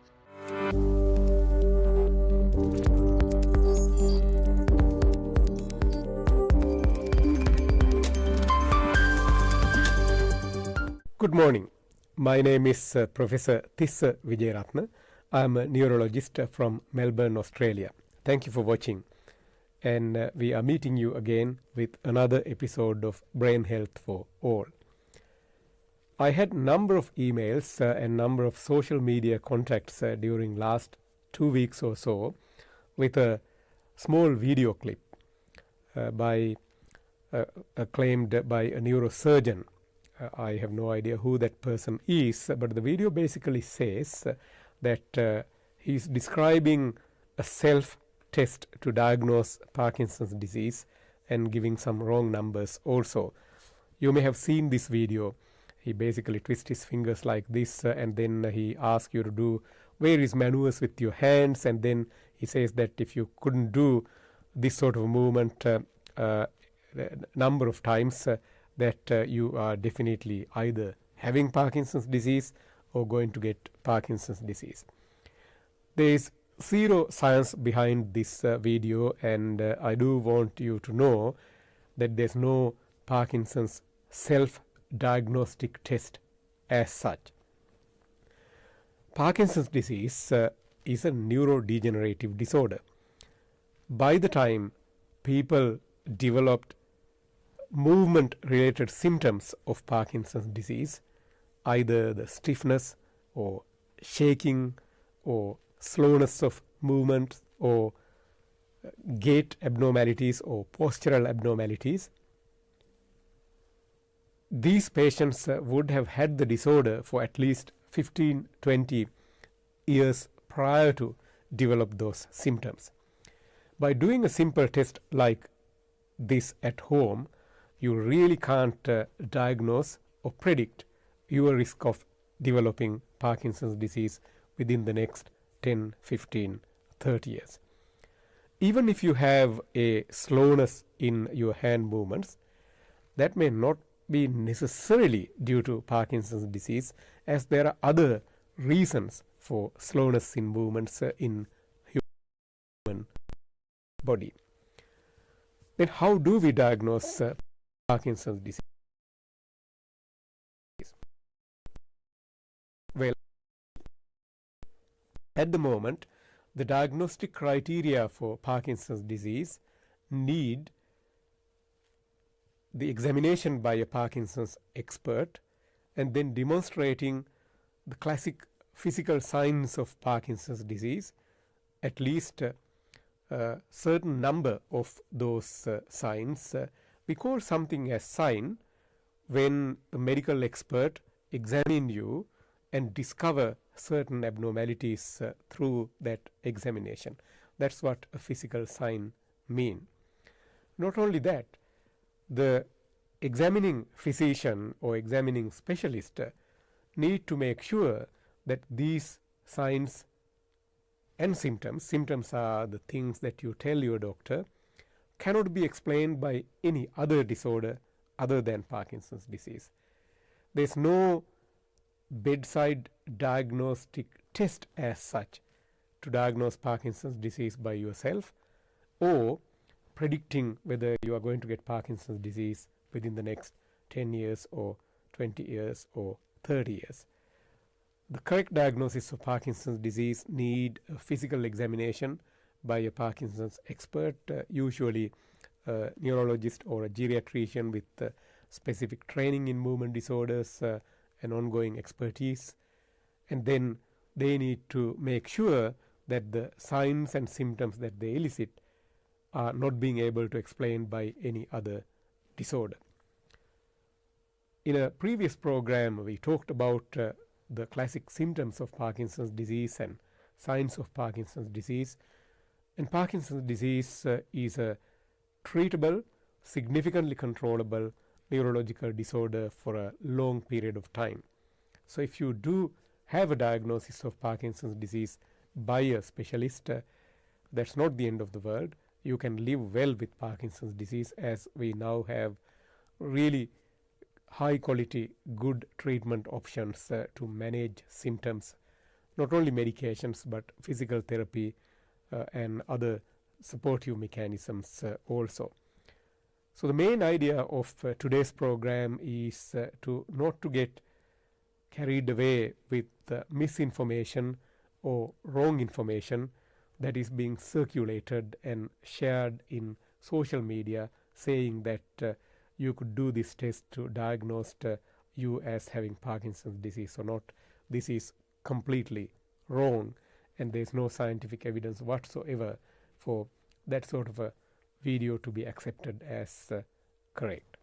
Good morning. My name is Professor Tissa Wijeratna. I am a neurologist from Melbourne, Australia. Thank you for watching. And we are meeting you again with another episode of Brain Health for All. I had a number of emails and number of social media contacts during last 2 weeks or so with a small video clip claimed by a neurosurgeon. I have no idea who that person is, but the video basically says that he's describing a self-test to diagnose Parkinson's disease and giving some wrong numbers also. You may have seen this video. He basically twists his fingers like this and then he asks you to do various maneuvers with your hands, and then he says that if you couldn't do this sort of movement number of times, that you are definitely either having Parkinson's disease or going to get Parkinson's disease. There is zero science behind this video, and I do want you to know that there's no Parkinson's self-diagnostic test as such. Parkinson's disease is a neurodegenerative disorder. By the time people developed movement-related symptoms of Parkinson's disease, either the stiffness or shaking or slowness of movement or gait abnormalities or postural abnormalities, these patients would have had the disorder for at least 15-20 years prior to develop those symptoms. By doing a simple test like this at home, you really can't diagnose or predict your risk of developing Parkinson's disease within the next 10, 15, 30 years. Even if you have a slowness in your hand movements, that may not be necessarily due to Parkinson's disease, as there are other reasons for slowness in movements in human body. Then how do we diagnose Parkinson's disease? Well, at the moment, the diagnostic criteria for Parkinson's disease need the examination by a Parkinson's expert and then demonstrating the classic physical signs of Parkinson's disease, at least a certain number of those signs. We call something as sign when a medical expert examines you and discover certain abnormalities through that examination. That's what a physical sign mean. Not only that, the examining physician or examining specialist need to make sure that these signs and symptoms are the things that you tell your doctor, cannot be explained by any other disorder other than Parkinson's disease. There's no bedside diagnostic test as such to diagnose Parkinson's disease by yourself or predicting whether you are going to get Parkinson's disease within the next 10 years or 20 years or 30 years. The correct diagnosis of Parkinson's disease need a physical examination by a Parkinson's expert, usually a neurologist or a geriatrician with specific training in movement disorders and ongoing expertise. And then they need to make sure that the signs and symptoms that they elicit are not being able to explain by any other disorder. In a previous program, we talked about the classic symptoms of Parkinson's disease and signs of Parkinson's disease. And Parkinson's disease is a treatable, significantly controllable neurological disorder for a long period of time. So if you do have a diagnosis of Parkinson's disease by a specialist, that's not the end of the world. You can live well with Parkinson's disease, as we now have really high quality, good treatment options to manage symptoms, not only medications but physical therapy and other supportive mechanisms also. So the main idea of today's program is not to get carried away with misinformation or wrong information that is being circulated and shared in social media, saying that you could do this test to diagnose you as having Parkinson's disease or not. This is completely wrong, and there is no scientific evidence whatsoever for that sort of a video to be accepted as correct.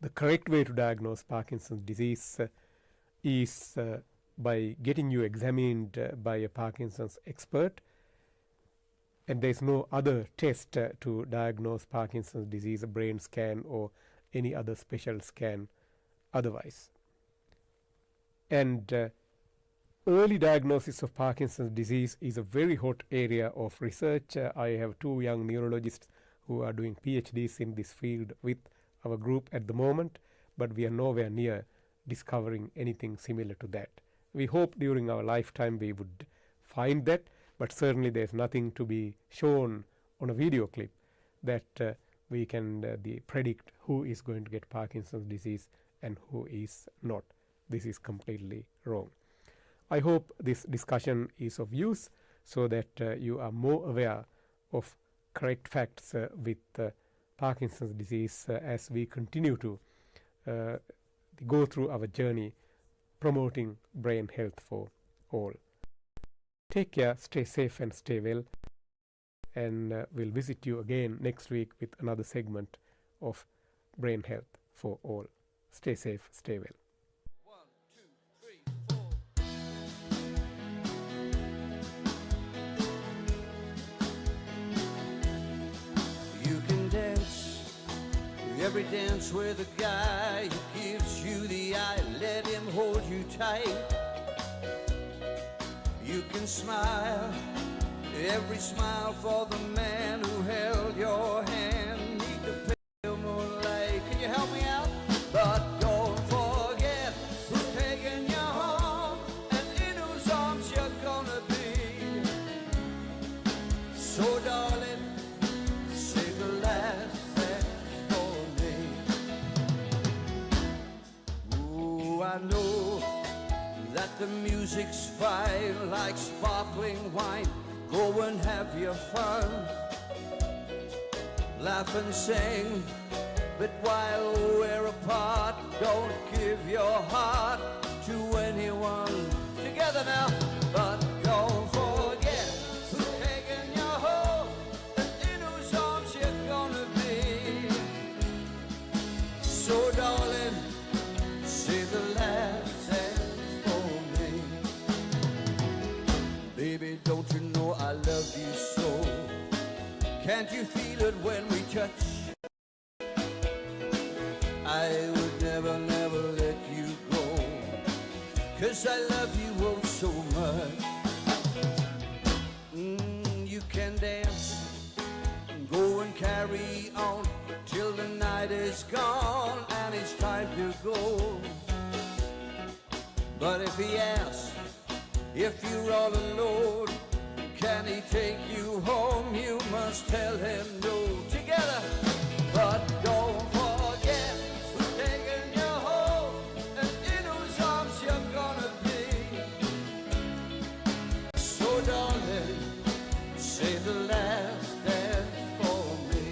The correct way to diagnose Parkinson's disease is by getting you examined by a Parkinson's expert, and there is no other test to diagnose Parkinson's disease, a brain scan or any other special scan otherwise. And early diagnosis of Parkinson's disease is a very hot area of research. I have two young neurologists who are doing PhDs in this field with our group at the moment, but we are nowhere near discovering anything similar to that. We hope during our lifetime we would find that, but certainly there is nothing to be shown on a video clip that we can predict who is going to get Parkinson's disease and who is not. This is completely wrong. I hope this discussion is of use so that you are more aware of correct facts with Parkinson's disease as we continue to go through our journey promoting brain health for all. Take care, stay safe and stay well, and we'll visit you again next week with another segment of brain health for all. Stay safe, stay well. Every dance with a guy who gives you the eye, let him hold you tight. You can smile, every smile for the man who held your hand. Need to pay him more light. Can you help me out? But don't forget who's taking you home and in whose arms you're gonna be. So darling, say the last I know that the music's fine like sparkling wine. Go and have your fun, laugh and sing, but while we're apart, don't give your heart to anyone. Together now, but don't forget who's taking you home and in whose arms you're gonna be. So darling, say the last dance for me. Can't you feel it when we touch? I would never, never let you go, 'cause I love you oh so much. You can dance, go and carry on till the night is gone and it's time to go. But if he asks if you're all alone, can he take you home? You must tell him no. Together, but don't forget who's taking you home and in whose arms you're gonna be. So darling, say the last dance for me.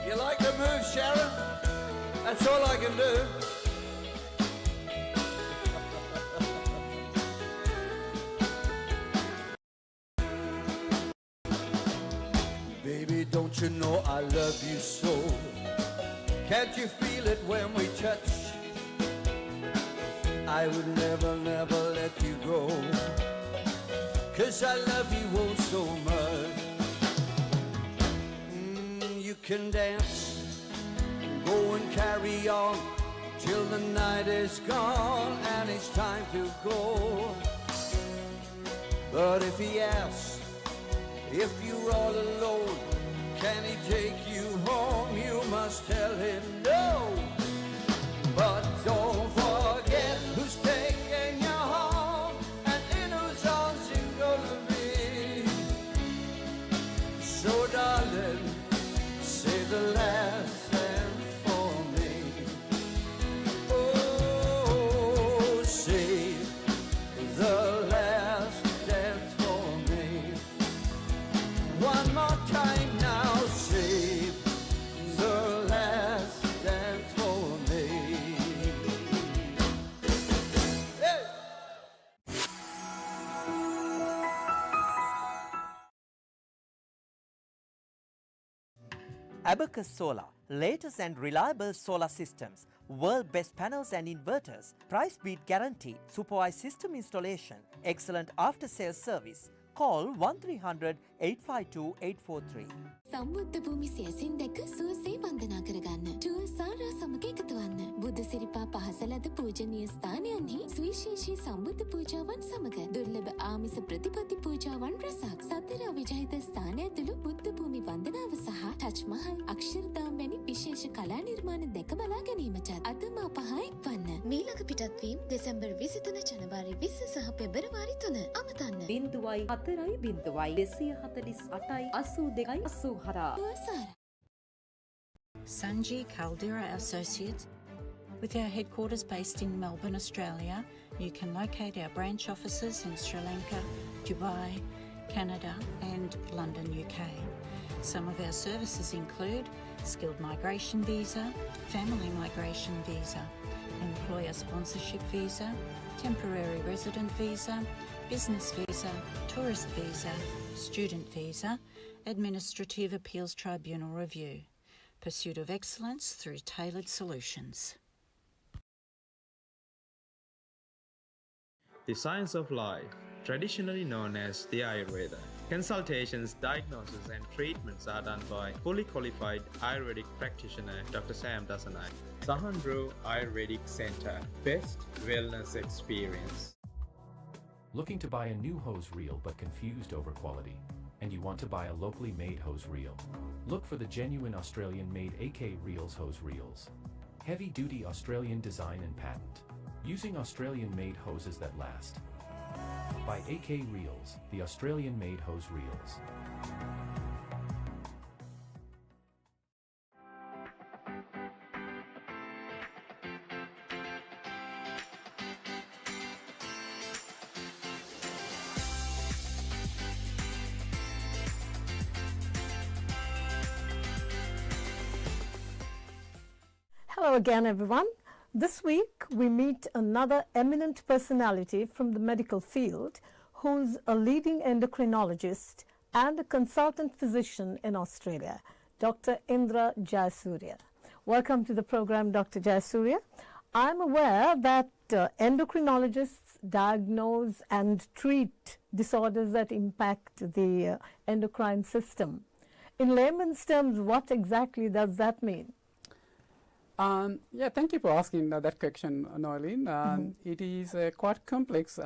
You like the move, Sharon? That's all I can do. Baby, don't you know I love you so? Can't you feel it when we touch? I would never, never let you go, 'cause I love you oh so much. You can dance, go and carry on till the night is gone and it's time to go. But if he asks if you're all alone, can he take you home? You must tell him no. But don't forget who's taking you home and in whose arms you're gonna be. So darling, say the last dance for me. Oh, say the last dance for me. One more time now, say the last dance for me. Hey! Abacus Solar, latest and reliable solar systems, world best panels and inverters, price beat guarantee, supervised system installation, excellent after sales service. Call 1300 852 843. සම්බුද්ධ භූමි සියසින් දැක සුවසේ වන්දනා කරගන්න. Tour සාරා සමග එකතු වන්න. බුද්ධ සිරිපා පහසලද පූජනීය ස්ථානයන්හි සුවිශේෂී සම්බුද්ධ පූජාවන් සමග දුර්ලභ ආමිස ප්‍රතිපත්ති පූජාවන් රැසක්. සතර අවිජහිත ස්ථාන ඇතුළු බුද්ධ භූමි වන්දනාව සහ ටච් මහල් අක්ෂරදාම් වැනි විශේෂ කලා නිර්මාණ දැක බලා ගැනීමටත් අදම අප හා එක්වන්න. මීළඟ පිටත්වීම් දෙසැම්බර් 23 ජනවාරි 20 සහ පෙබරවාරි 3 අමතන්න. 0.4 Sanji Caldera Associates. With our headquarters based in Melbourne, Australia, you can locate our branch offices in Sri Lanka, Dubai, Canada and London, UK. Some of our services include skilled migration visa, family migration visa, employer sponsorship visa, temporary resident visa, business visa, tourist visa, student visa, administrative appeals tribunal review. Pursuit of excellence through tailored solutions. The science of life, traditionally known as the Ayurveda. Consultations, diagnosis and treatments are done by fully qualified Ayurvedic practitioner Dr. Sam Dasanai. Sahandro Ayurvedic Center, best wellness experience. Looking to buy a new hose reel but confused over quality? And you want to buy a locally made hose reel? Look for the genuine Australian made AK Reels hose reels. Heavy duty Australian design and patent. Using Australian made hoses that last. By AK Reels, the Australian made hose reels. Hello again, everyone. This week we meet another eminent personality from the medical field who's a leading endocrinologist and a consultant physician in Australia, Dr. Indra Jayasuriya. Welcome to the program, Dr. Jayasuriya. I'm aware that endocrinologists diagnose and treat disorders that impact the endocrine system. In layman's terms, what exactly does that mean? Yeah, thank you for asking that question, Noeline. It is a quite complex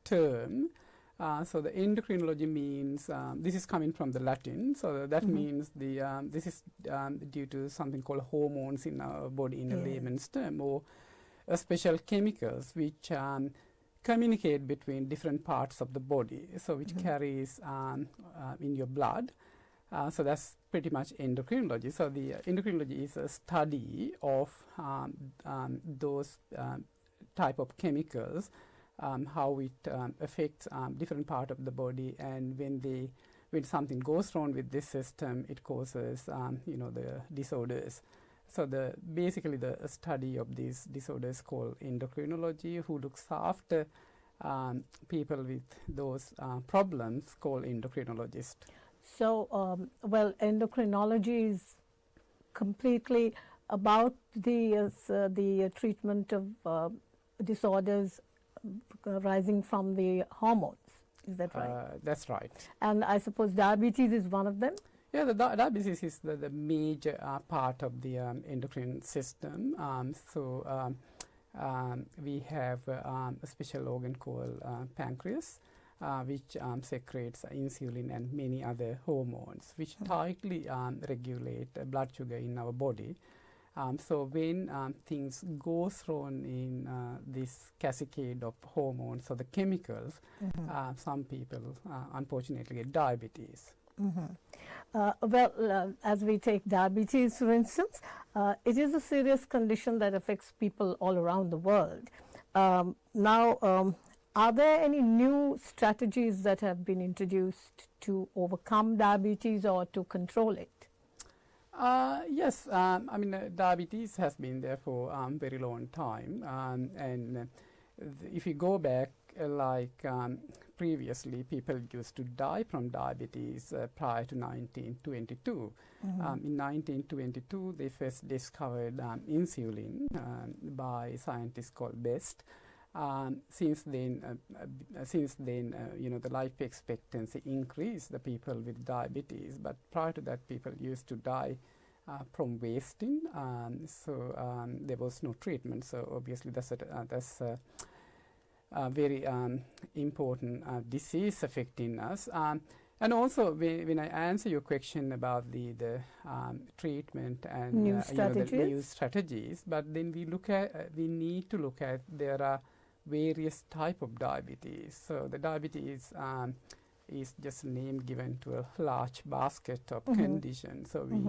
term. So the endocrinology means, this is coming from the Latin, so that means this is due to something called hormones in our body in a layman's term, or special chemicals which communicate between different parts of the body, so which carries in your blood. So that's pretty much endocrinology. So the endocrinology is a study of those type of chemicals, how it affects different part of the body, and when something goes wrong with this system, it causes the disorders. So basically the study of these disorders called endocrinology, who looks after people with those problems called endocrinologist. So, well, endocrinology is completely about the treatment of disorders arising from the hormones. Is that right? That's right. And I suppose diabetes is one of them? Yeah, the diabetes is the major part of the endocrine system. We have a special organ called pancreas, which secretes insulin and many other hormones, which tightly regulate blood sugar in our body. So when things go wrong in this cascade of hormones or the chemicals, some people unfortunately get diabetes. As we take diabetes, for instance, it is a serious condition that affects people all around the world. Are there any new strategies that have been introduced to overcome diabetes or to control it? Yes, I mean diabetes has been there for a very long time, and if you go back previously, people used to die from diabetes prior to 1922. In 1922, they first discovered insulin by scientists called Best. Since then, the life expectancy increased, the people with diabetes. But prior to that, people used to die from wasting. There was no treatment. So obviously, that's a very important disease affecting us. And also, when I answer your question about the treatment and new the new strategies, but then we need to look at there are various type of diabetes. So the diabetes is just a name given to a large basket of conditions. So we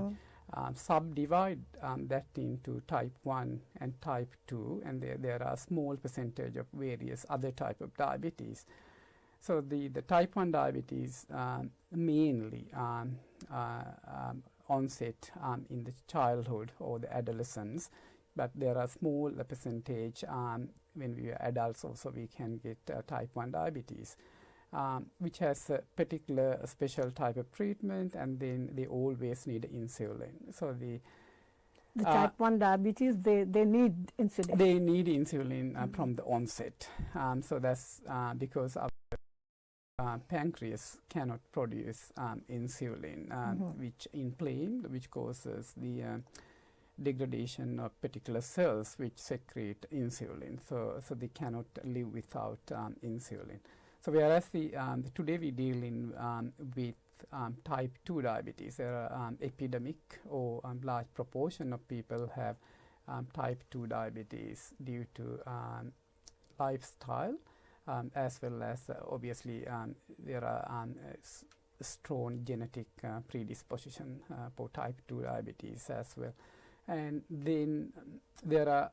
subdivide that into type 1 and type 2, and there are a small percentage of various other type of diabetes. So the type 1 diabetes mainly onset in the childhood or the adolescence, but there are small percentage when we are adults also we can get type 1 diabetes, which has a particular special type of treatment, and then they always need insulin. So the type 1 diabetes, they need insulin. They need insulin from the onset. So that's because our pancreas cannot produce insulin, which inflamed, which causes the degradation of particular cells which secrete insulin. So they cannot live without insulin. So whereas today we deal with type 2 diabetes, there are epidemic or large proportion of people have type 2 diabetes due to lifestyle, as well as obviously there are strong genetic predisposition for type 2 diabetes as well. And then there are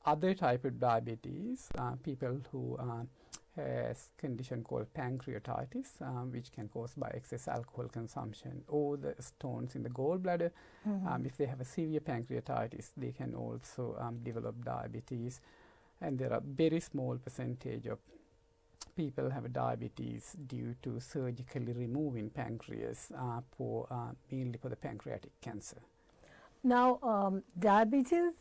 other type of diabetes, people who has condition called pancreatitis, which can cause by excess alcohol consumption, or the stones in the gallbladder. If they have a severe pancreatitis, they can also develop diabetes. And there are very small percentage of people have diabetes due to surgically removing pancreas mainly for the pancreatic cancer. Now, diabetes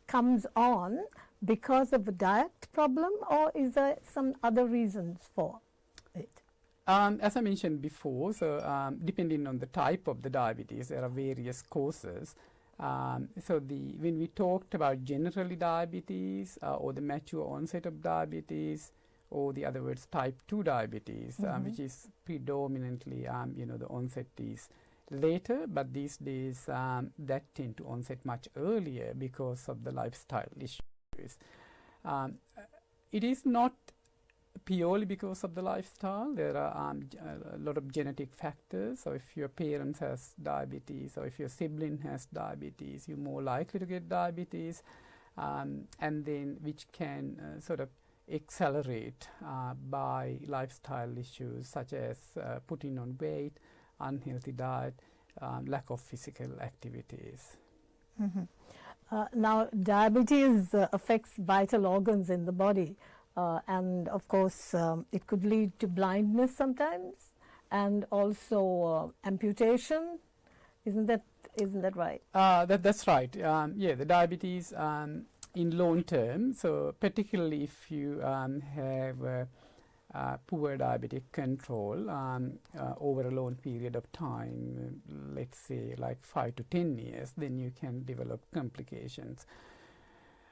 comes on because of a diet problem, or is there some other reasons for it? As I mentioned before, so depending on the type of the diabetes, there are various causes. When we talked about generally diabetes or the mature onset of diabetes, or the other words type 2 diabetes, which is predominantly, the onset is later, but these days that tend to onset much earlier because of the lifestyle issues. It is not purely because of the lifestyle. There are a lot of genetic factors. So if your parents has diabetes, or if your sibling has diabetes, you're more likely to get diabetes, and then which can sort of accelerate by lifestyle issues such as putting on weight, unhealthy diet, lack of physical activities. Now, diabetes affects vital organs in the body, and of course it could lead to blindness sometimes, and also amputation. Isn't that right? That's right. The diabetes in long term, so particularly if you have poor diabetic control over a long period of time, let's say like 5 to 10 years, then you can develop complications.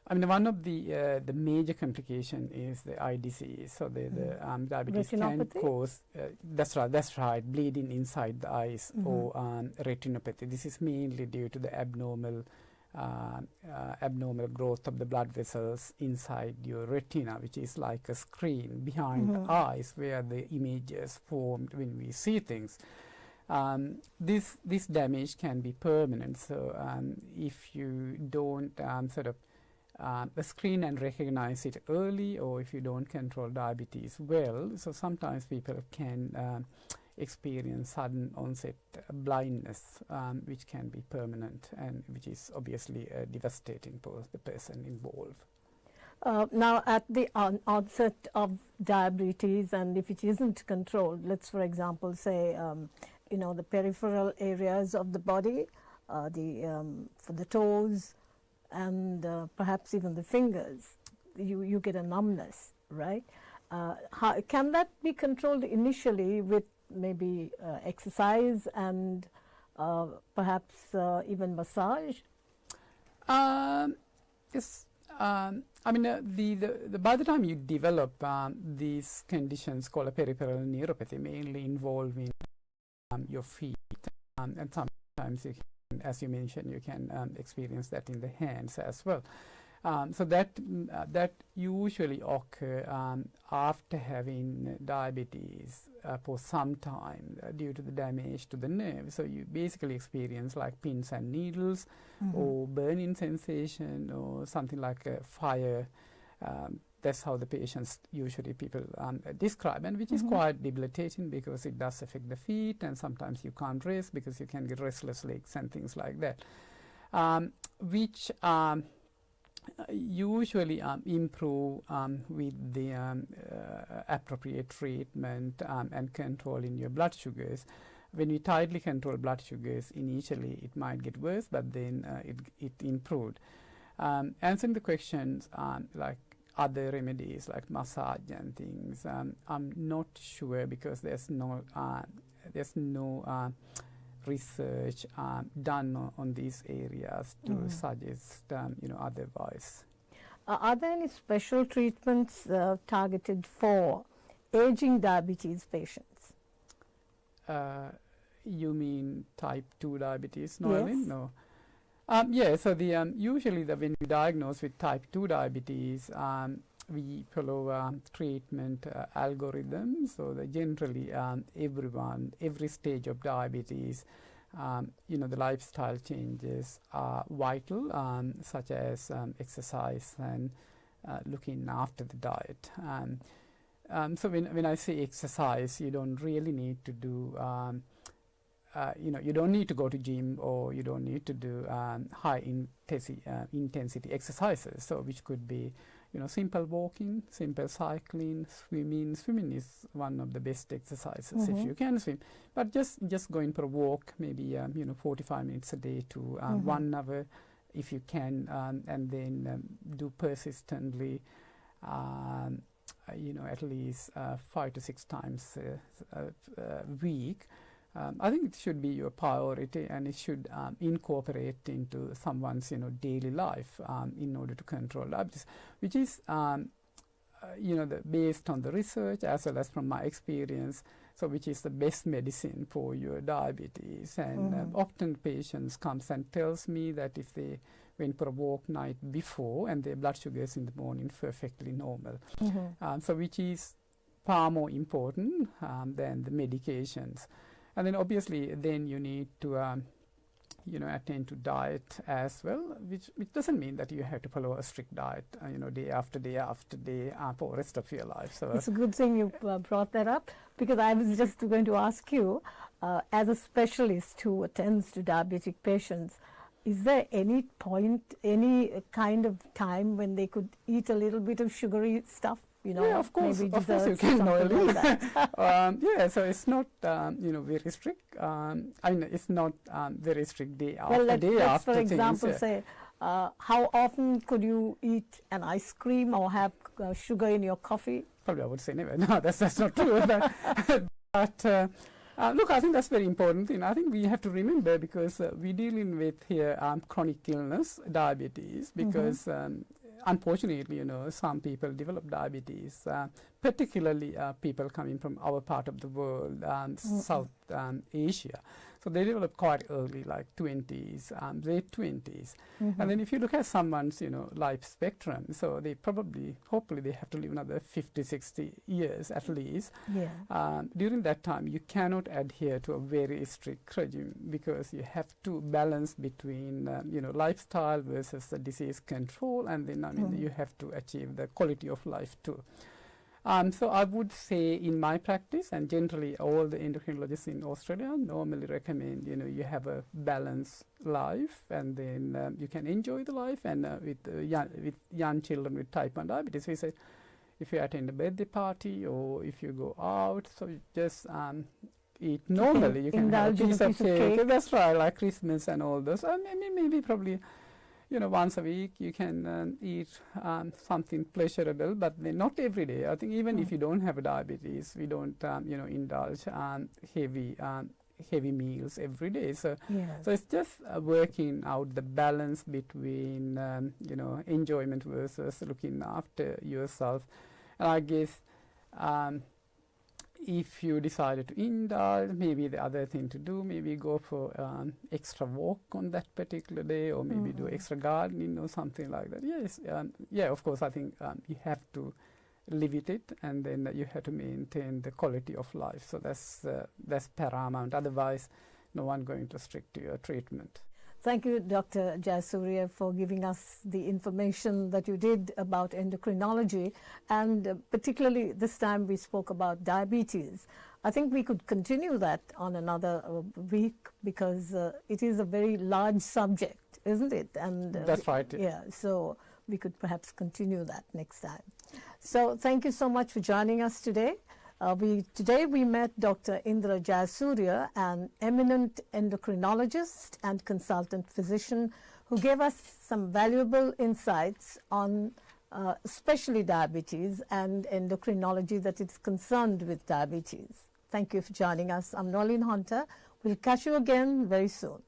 I mean, one of the major complication is the eye disease. So the diabetes can cause, that's right, bleeding inside the eyes, or retinopathy. This is mainly due to the abnormal growth of the blood vessels inside your retina, which is like a screen behind the eyes where the images formed when we see things. This damage can be permanent. So if you don't screen and recognize it early, or if you don't control diabetes well, so sometimes people can experience sudden onset blindness, which can be permanent and which is obviously devastating for the person involved. Now, at the onset of diabetes, and if it isn't controlled, let's for example say, the peripheral areas of the body, for the toes, and perhaps even the fingers, you get a numbness, right? Can that be controlled initially with maybe exercise and perhaps even massage? Yes. I mean, by the time you develop these conditions called a peripheral neuropathy, mainly involving your feet, and sometimes you can, as you mentioned, you can experience that in the hands as well. So that usually occur after having diabetes for some time due to the damage to the nerve. So you basically experience like pins and needles, or burning sensation, or something like a fire. That's how the patients usually people describe, and which is quite debilitating because it does affect the feet, and sometimes you can't rest because you can get restless legs and things like that, which usually improve with the appropriate treatment and control in your blood sugars. When we tightly control blood sugars, initially it might get worse, but then it improved. Answering the questions like other remedies like massage and things, I'm not sure because there's no research done on these areas to suggest otherwise. Are there any special treatments targeted for aging diabetes patients? You mean type 2 diabetes, Yes. No. So usually when we diagnose with type 2 diabetes, we follow treatment algorithm. So that generally every stage of diabetes, the lifestyle changes are vital, such as exercise and looking after the diet. So when I say exercise, you don't really need to do, you don't need to go to gym, or you don't need to do high intensity exercises. So which could be, simple walking, simple cycling, swimming. Swimming is one of the best exercises if you can swim. But just going for a walk, maybe 45 minutes a day to 1 hour if you can, and then do persistently. At least 5 to 6 times a week. I think it should be your priority, and it should incorporate into someone's daily life in order to control diabetes, which is based on the research as well as from my experience. So which is the best medicine for your diabetes. And often patients comes and tells me that if they went for a walk night before and their blood sugars in the morning perfectly normal. So which is far more important than the medications. And then obviously then you need to attend to diet as well, which doesn't mean that you have to follow a strict diet, day after day after day for the rest of your life. So it's a good thing you brought that up, because I was just going to ask you, as a specialist who attends to diabetic patients, is there any kind of time when they could eat a little bit of sugary stuff? Yeah, of course, maybe you can. like that. Yeah, so it's not very strict. It's not very strict day after day let's after for example things. say, how often could you eat an ice cream or have sugar in your coffee? Probably I would say never. No, that's not true. But look, I think that's very important thing. I think we have to remember, because we're dealing with here chronic illness, diabetes, because unfortunately, some people develop diabetes, particularly people coming from our part of the world, South Asia. So they develop quite early, like 20s, late 20s. And then if you look at someone's, life spectrum, so they hopefully they have to live another 50, 60 years at least. Yeah. During that time, you cannot adhere to a very strict regime, because you have to balance between, lifestyle versus the disease control, and then, you have to achieve the quality of life too. So I would say in my practice, and generally all the endocrinologists in Australia normally recommend, you have a balanced life, and then you can enjoy the life. And with young children with type 1 diabetes, we say if you attend a birthday party or if you go out, so you just eat normally. You can have a piece of cake. That's right, like Christmas and all those. Maybe probably once a week you can eat something pleasurable, but then not every day. I think even if you don't have a diabetes, we don't, indulge heavy meals every day. So, so it's just working out the balance between, enjoyment versus looking after yourself. And I guess if you decided to indulge, maybe the other thing to do, maybe go for extra walk on that particular day, or maybe do extra gardening or something like that. Yes, of course, I think you have to live with it, and then you have to maintain the quality of life. So that's paramount. Otherwise, no one going to stick to your treatment. Thank you, Dr. Jayasuriya, for giving us the information that you did about endocrinology, and particularly this time we spoke about diabetes. I think we could continue that on another week, because it is a very large subject, isn't it? And that's right. Yeah, so we could perhaps continue that next time. So thank you so much for joining us today. Today we met Dr. Indra Jayasuriya, an eminent endocrinologist and consultant physician, who gave us some valuable insights on especially diabetes and endocrinology that is concerned with diabetes. Thank you for joining us. I'm Nolene Hunter. We'll catch you again very soon.